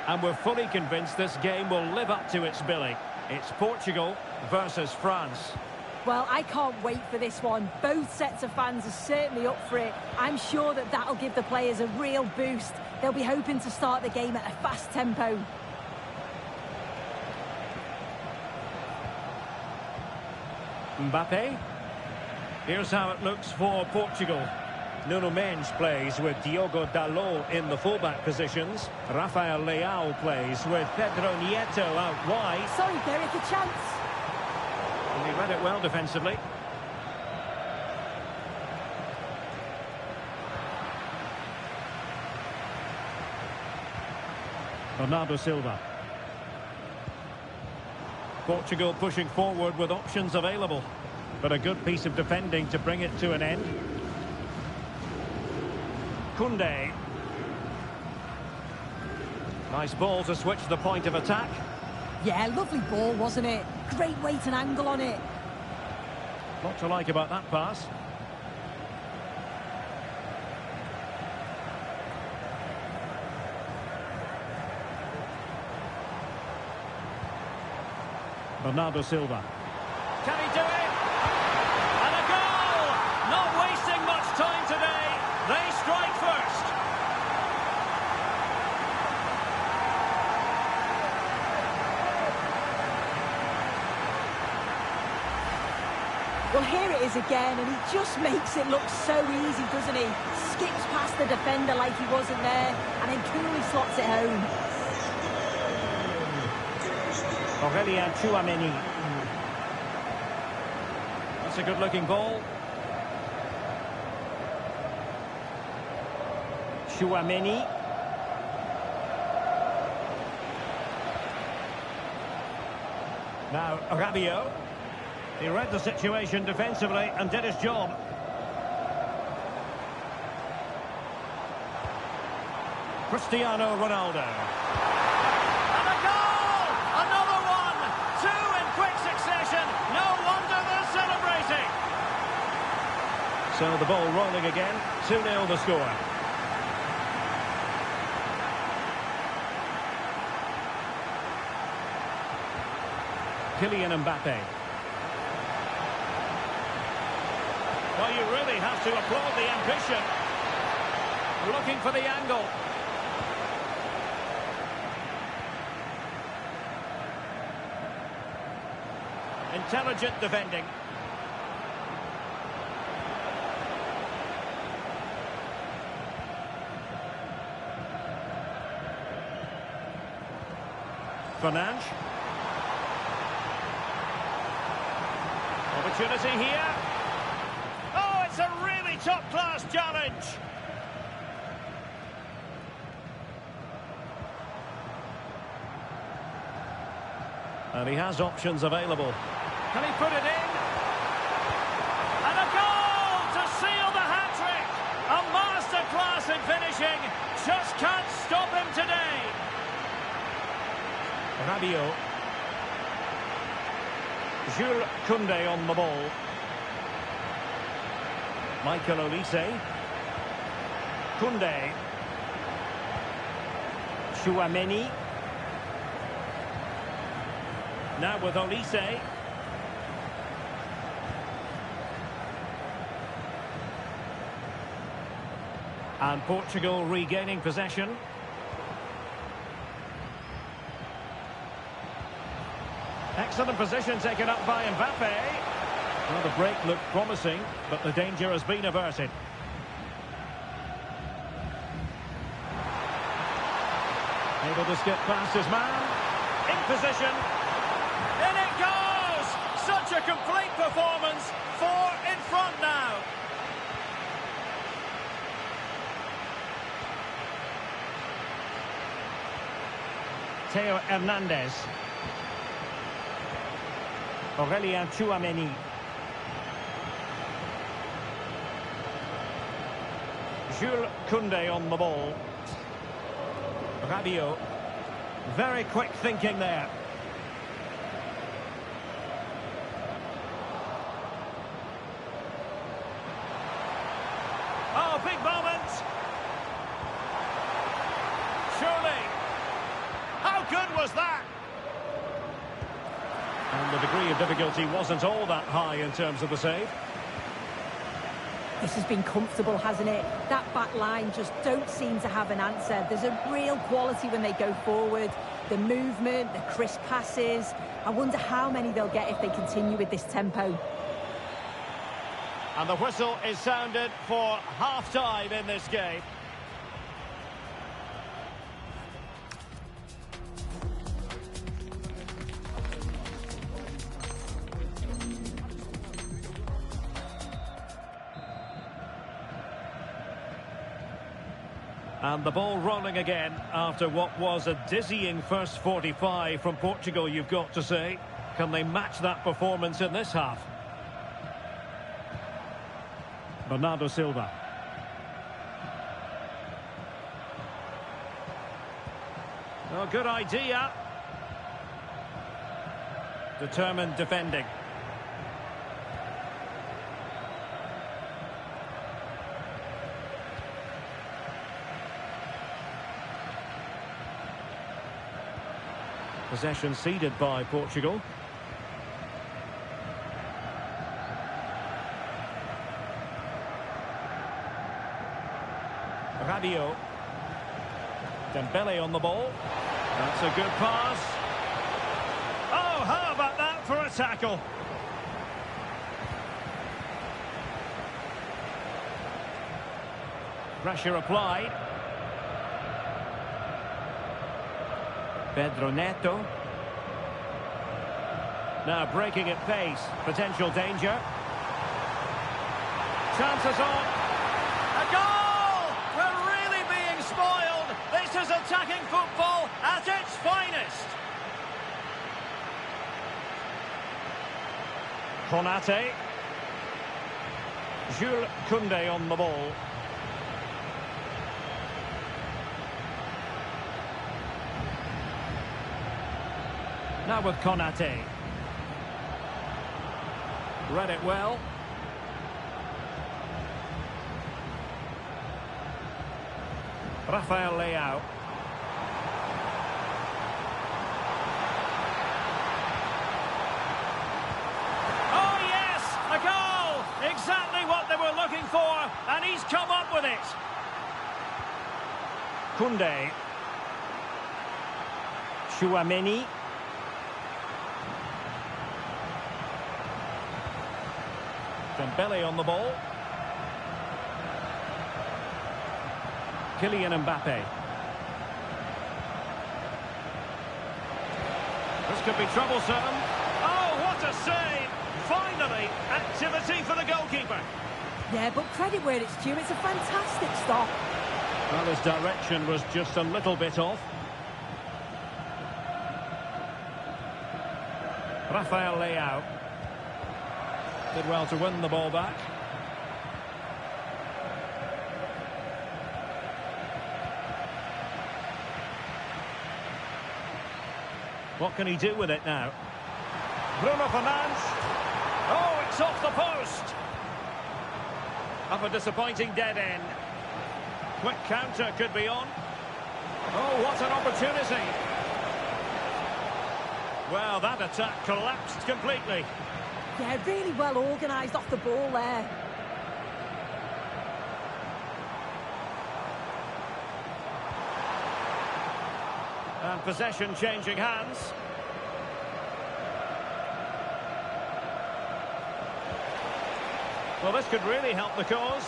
And we're fully convinced this game will live up to its billing. It's Portugal versus France. Well, I can't wait for this one. Both sets of fans are certainly up for it. I'm sure that that'll give the players a real boost. They'll be hoping to start the game at a fast tempo. Mbappe. Here's how it looks for Portugal. Nuno Mendes plays with Diogo Dalot in the fullback positions. Rafael Leao plays with Pedro Nieto out wide. Sorry, Derek, a chance. And he read it well defensively. Bernardo Silva. Portugal pushing forward with options available, but a good piece of defending to bring it to an end. Koundé. Nice ball to switch the point of attack. Yeah, lovely ball, wasn't it? Great weight and angle on it. Lot to like about that pass. Bernardo Silva. Can he do it? And a goal! Not wasting much time today. They strike first. Well, here it is again, and he just makes it look so easy, doesn't he? Skips past the defender like he wasn't there, and then coolly slots it home. Aurélien Tchouameni. That's a good-looking ball. Tchouameni. Now, Rabiot. He read the situation defensively and did his job. Cristiano Ronaldo. And a goal! Another one! Two in quick succession. No wonder they're celebrating. So the ball rolling again. 2-0 the score. Kylian Mbappe. Well, you really have to applaud the ambition. Looking for the angle. Intelligent defending. Fernandes. Opportunity here. Oh, it's a really top-class challenge. And he has options available. Can he put it in? And a goal to seal the hat-trick! A masterclass in finishing. Just can't stop him today. Rabiot. Jules Koundé on the ball. Michael Olise. Koundé. Tchouameni. Now with Olise. And Portugal regaining possession. Excellent position taken up by Mbappe. Well, the break looked promising, but the danger has been averted. Able to skip past his man. In position. In it goes! Such a complete performance. 4 in front now. Theo Hernandez. Aurelien Tchouameni. Jules Koundé on the ball. Rabiot. Very quick thinking there. Oh, big moment. Surely. How good was that? And the degree of difficulty wasn't all that high in terms of the save. This has been comfortable, hasn't it? That back line just don't seem to have an answer. There's a real quality when they go forward. The movement, the crisp passes. I wonder how many they'll get if they continue with this tempo. And the whistle is sounded for half-time in this game. And the ball rolling again after what was a dizzying first 45 from Portugal, you've got to say. Can they match that performance in this half? Bernardo Silva. Oh, good idea. Determined defending. Possession ceded by Portugal. Rabiot. Dembele on the ball. That's a good pass. Oh, how about that for a tackle? Pressure applied. Pedro Neto. Now breaking at pace. Potential danger. Chances on. A goal! We're really being spoiled. This is attacking football at its finest. Konate. Jules Koundé on the ball. Now with Konate. Read it well. Rafael Leao. Oh yes! A goal! Exactly what they were looking for, and he's come up with it. Koundé. Tchouameni. Dembele on the ball. Kylian Mbappe. This could be troublesome. Oh, what a save! Finally, activity for the goalkeeper. Yeah, but credit where it's due. It's a fantastic stop. Well, his direction was just a little bit off. Rafael Leao. Did well to win the ball back. What can he do with it now? Bruno Fernandes. Oh, it's off the post. Up a disappointing dead end. Quick counter could be on. Oh, what an opportunity. Well, that attack collapsed completely. Yeah, really well organised off the ball there. And possession changing hands. Well, this could really help the cause.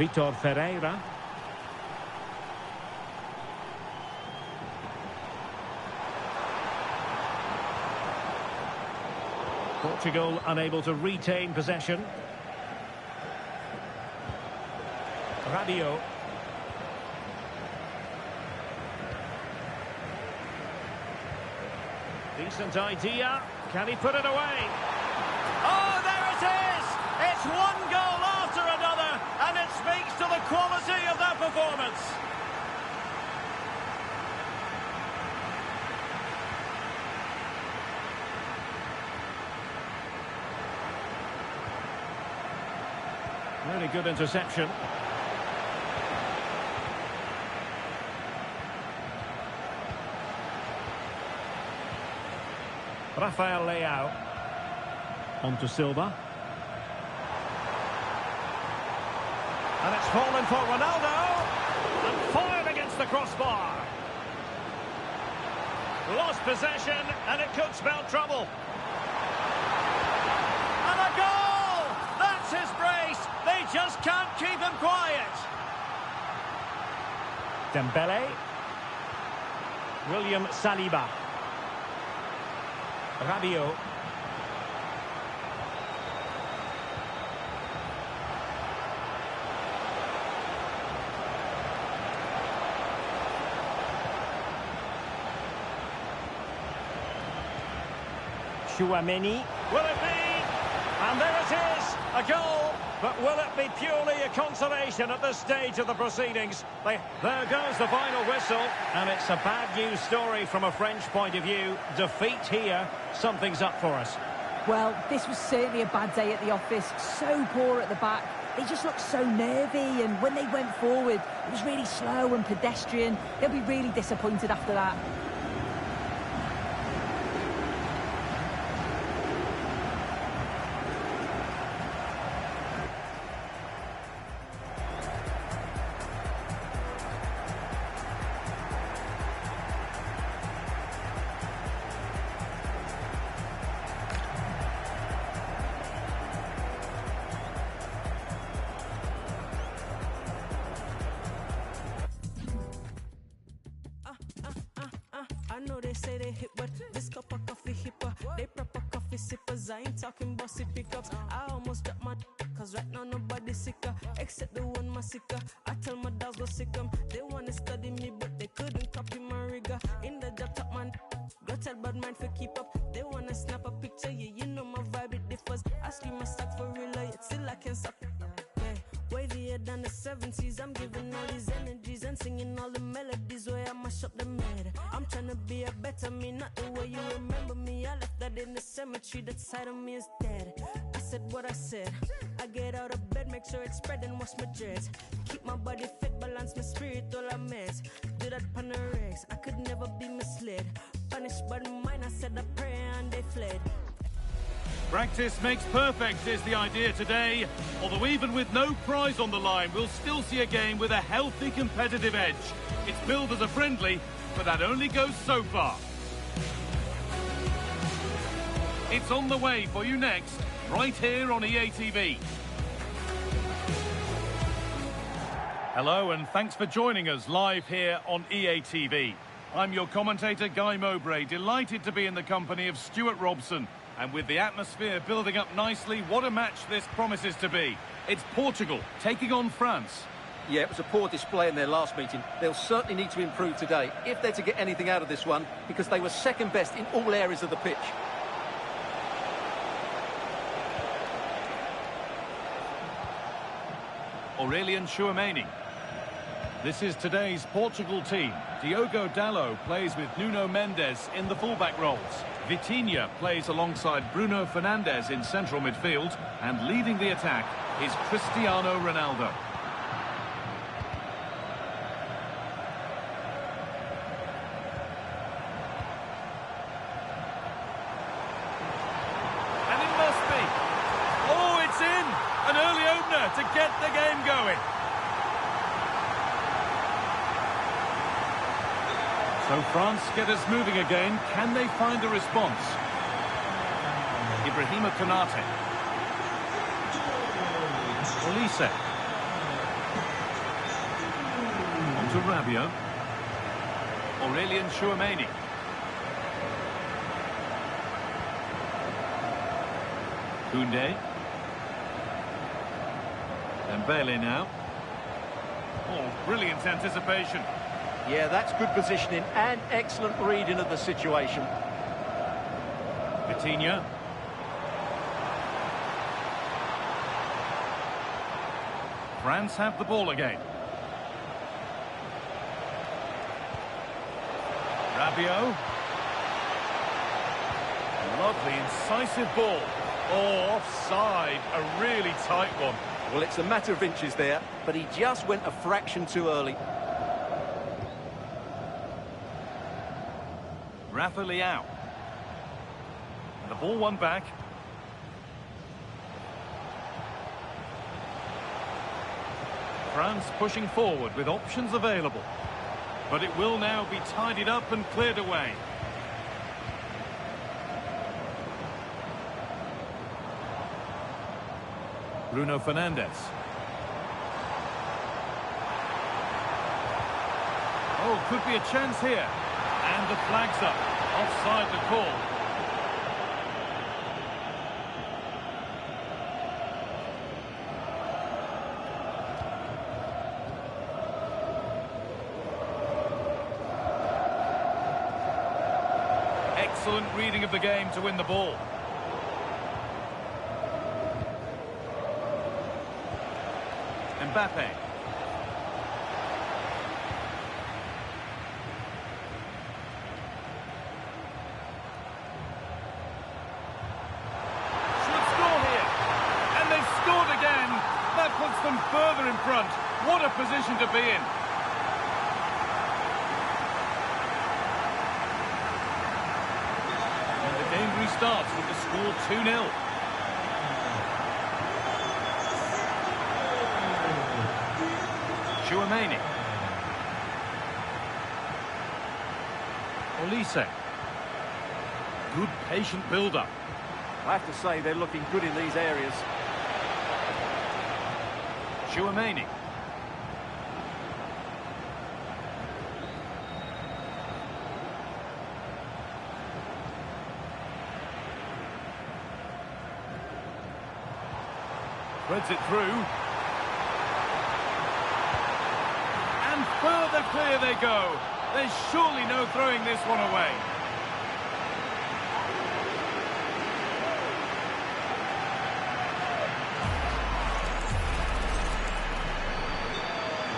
Vitor Ferreira. Portugal unable to retain possession. Rabiot. Decent idea. Can he put it away? Oh, there it is! It's one goal after another, and it speaks to the quality of that performance. Really good interception. Rafael Leao. On to Silva. And it's fallen for Ronaldo. And fired against the crossbar. Lost possession, and it could spell trouble. And a goal! That's his brace. They just can't keep him quiet. Dembele. William Saliba. Rabiot. Chouameni. Will it be? And there it is, a goal. But will it be purely a consolation at this stage of the proceedings? There goes the final whistle, and it's a bad news story from a French point of view. Defeat here, something's up for us. Well, this was certainly a bad day at the office. So poor at the back. They just looked so nervy, and when they went forward, it was really slow and pedestrian. They'll be really disappointed after that. I know they say they hit, but this cup of coffee hipper. They proper coffee sippers. I ain't talking bossy pickups. I almost dropped my cause right now nobody's sicker except the one massacre. I tell my dogs go sick 'em. They wanna study me, but they couldn't copy my rigor. In the job top man, go tell bad mind for keep up. They wanna snap a picture, yeah, you know my vibe it differs. I scream my stock for real, yet still I can suck. Wavier than the 70s, I'm giving all these energies and singing all the melodies where I mash up the mid. I'm trying to be a better me, not the way you remember me. I left that in the cemetery, that side of me is dead. I said what I said, I get out of bed, make sure it's spread and wash my dreads. Keep my body fit, balance my spirit, all I mess. Do that pan the regs, I could never be misled. Punished by the mind, I said a prayer and they fled. Practice makes perfect is the idea today. Although even with no prize on the line, we'll still see a game with a healthy competitive edge. It's billed as a friendly, but that only goes so far. It's on the way for you next, right here on EA TV. Hello and thanks for joining us live here on EA TV. I'm your commentator, Guy Mowbray, delighted to be in the company of Stuart Robson. And with the atmosphere building up nicely, what a match this promises to be. It's Portugal taking on France. Yeah, it was a poor display in their last meeting. They'll certainly need to improve today, if they're to get anything out of this one, because they were second best in all areas of the pitch. Aurelien Chouameni. This is today's Portugal team. Diogo Dalot plays with Nuno Mendes in the fullback roles. Vitinha plays alongside Bruno Fernandes in central midfield, and leading the attack is Cristiano Ronaldo. And it must be. Oh, it's in! An early opener to get the game going. So France get us moving again. Can they find a response? Ibrahima Konate. Olise. Rabiot. Aurelian Chouameni. Koundé. Dembele now. Oh, brilliant anticipation. Yeah, that's good positioning and excellent reading of the situation. Coutinho. France have the ball again. Rabiot. Lovely, incisive ball. Oh, offside. A really tight one. Well, it's a matter of inches there, but he just went a fraction too early. Rafa Leao. The ball won back. France pushing forward with options available. But it will now be tidied up and cleared away. Bruno Fernandes. Oh, could be a chance here. And the flag's up. Offside the call. Excellent reading of the game to win the ball. Mbappe. Should score here. And they've scored again. That puts them further in front. What a position to be in. And the game restarts with the score 2-0. Chouameni. Olise. Good patient build-up. I have to say they're looking good in these areas. Chouameni. Threads it through. And further clear they go. There's surely no throwing this one away.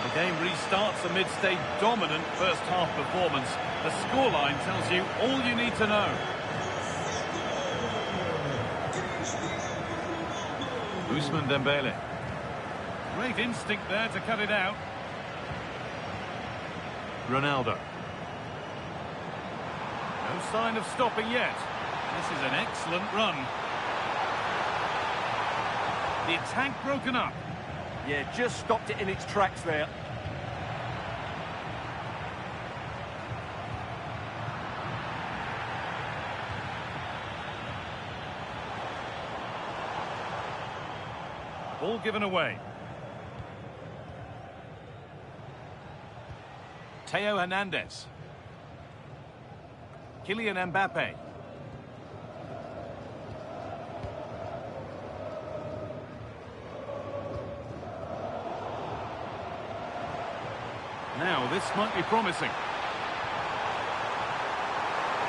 The game restarts amidst a dominant first half performance. The scoreline tells you all you need to know. Ousmane Dembele. Great instinct there to cut it out. Ronaldo. No sign of stopping yet. This is an excellent run. The attack broken up. Yeah, just stopped it in its tracks there. Ball given away. Theo Hernandez. Kylian Mbappe. Now, this might be promising.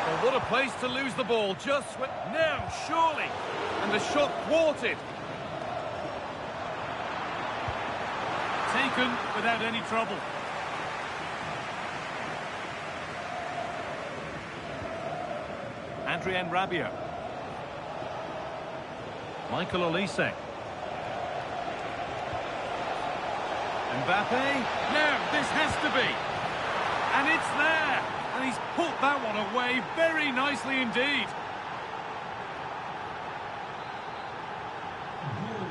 Well, what a place to lose the ball. Just now, surely. And the shot thwarted. Taken without any trouble. Adrien Rabiot. Michael Olise. Mbappe. Now, this has to be. And it's there. And he's put that one away very nicely indeed.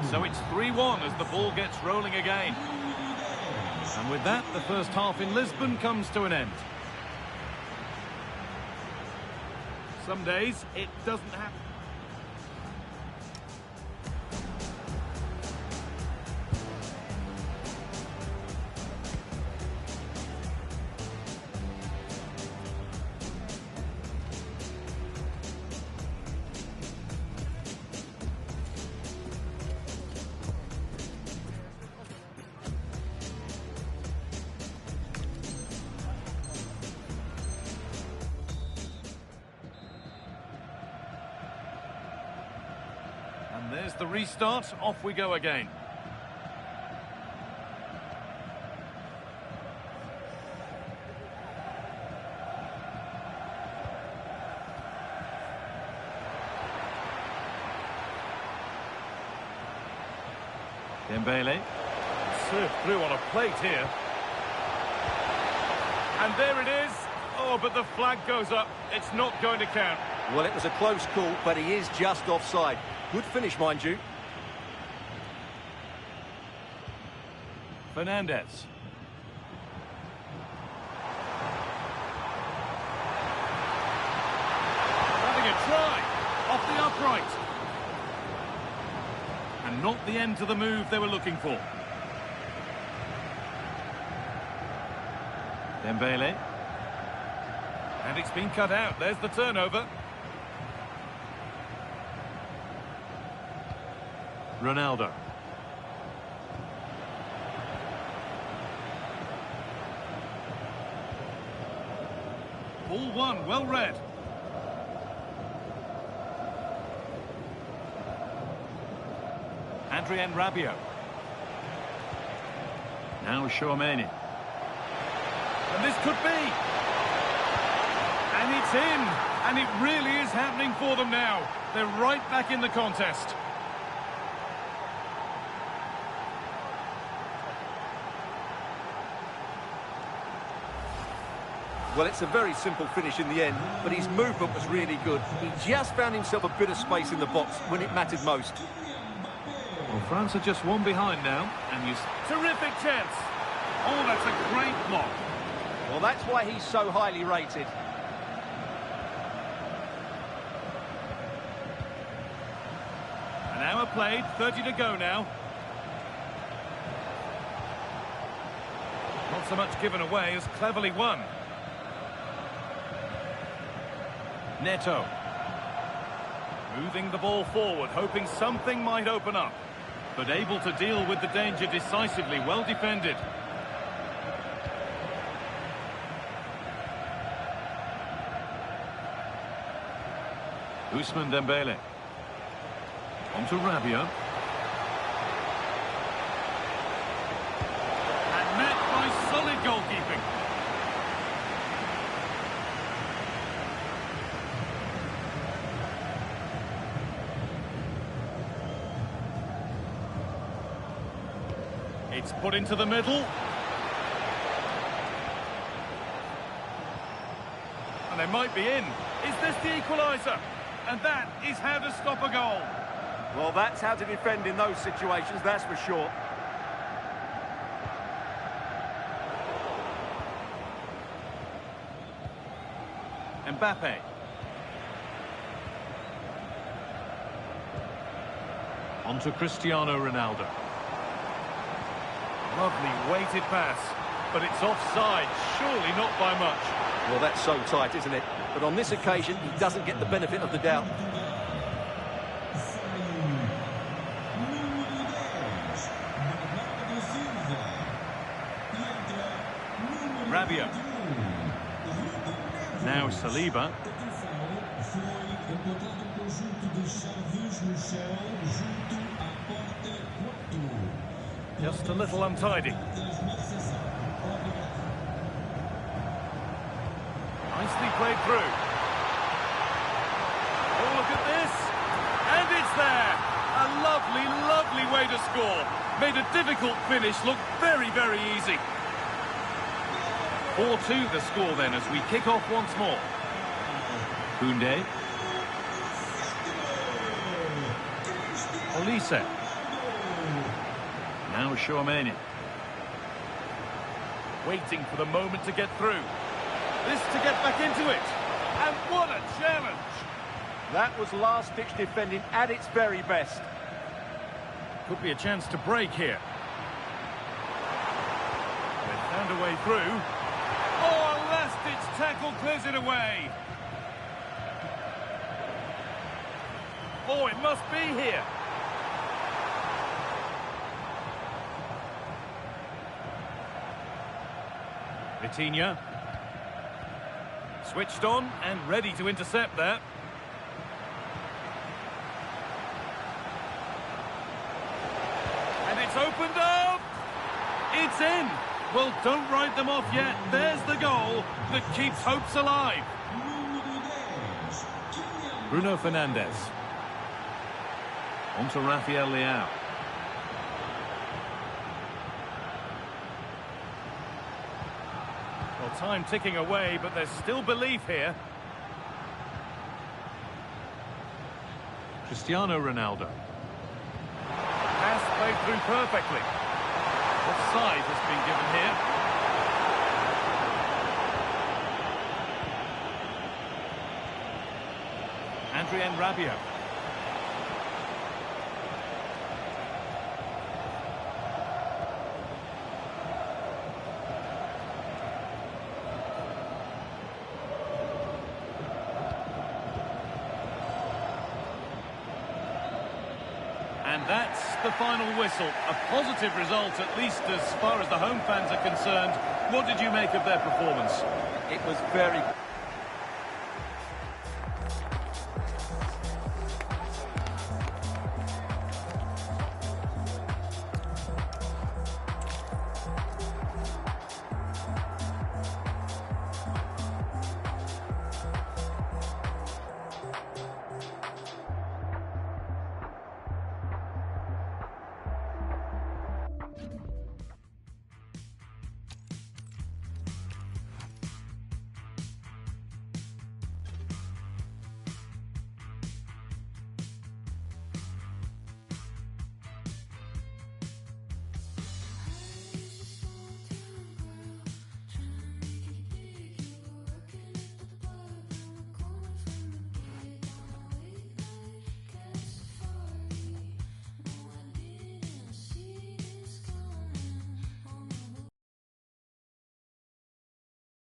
So it's 3-1 as the ball gets rolling again. And with that, the first half in Lisbon comes to an end. Some days, it doesn't happen. there's the restart. Off we go again. Dembele. Served through on a plate here. And there it is. Oh, but the flag goes up. It's not going to count. Well, it was a close call, but he is just offside. Good finish, mind you. Fernandez. Having a try. Off the upright. And not the end to the move they were looking for. Dembele. And it's been cut out. There's the turnover. Ronaldo. Ball one, well read. Adrien Rabiot. Now Tchouaméni. And this could be. And it's in. And it really is happening for them now. They're right back in the contest. Well, it's a very simple finish in the end, but his movement was really good. He just found himself a bit of space in the box when it mattered most. Well, France are just one behind now, and you... Terrific chance! Oh, that's a great block. Well, that's why he's so highly rated. An hour played, 30 to go now. Not so much given away as cleverly won. Neto. Moving the ball forward, hoping something might open up. But able to deal with the danger decisively, well defended. Ousmane Dembele. On to Rabiot. And met by solid goalkeeping. It's put into the middle. And they might be in. Is this the equaliser? And that is how to stop a goal. Well, that's how to defend in those situations, that's for sure. Mbappe. On to Cristiano Ronaldo. Lovely weighted pass, but it's offside, surely not by much. Well, that's so tight, isn't it? But on this occasion, he doesn't get the benefit of the doubt. Rabiot. Now Saliba. Just a little untidy. Nicely played through. Oh, look at this. And it's there. A lovely, lovely way to score. Made a difficult finish look very, very easy. 4-2 the score then as we kick off once more. Koundé. Olise. Now Tchouaméni. Waiting for the moment to get through. This to get back into it. And what a challenge! That was last-ditch defending at its very best. Could be a chance to break here. They found a way through. Oh, a last-ditch tackle clears it away. Oh, it must be here. Vitinha. Switched on and ready to intercept that. opened up! It's in! Well, don't write them off yet. There's the goal that keeps hopes alive. Bruno Fernandes. On to Rafael Leao. Well, time ticking away, but there's still belief here. Cristiano Ronaldo. Pass played through perfectly. Offside has been given here. Adrien Rabiot. And that's the final whistle. A positive result, at least as far as the home fans are concerned. What did you make of their performance? It was very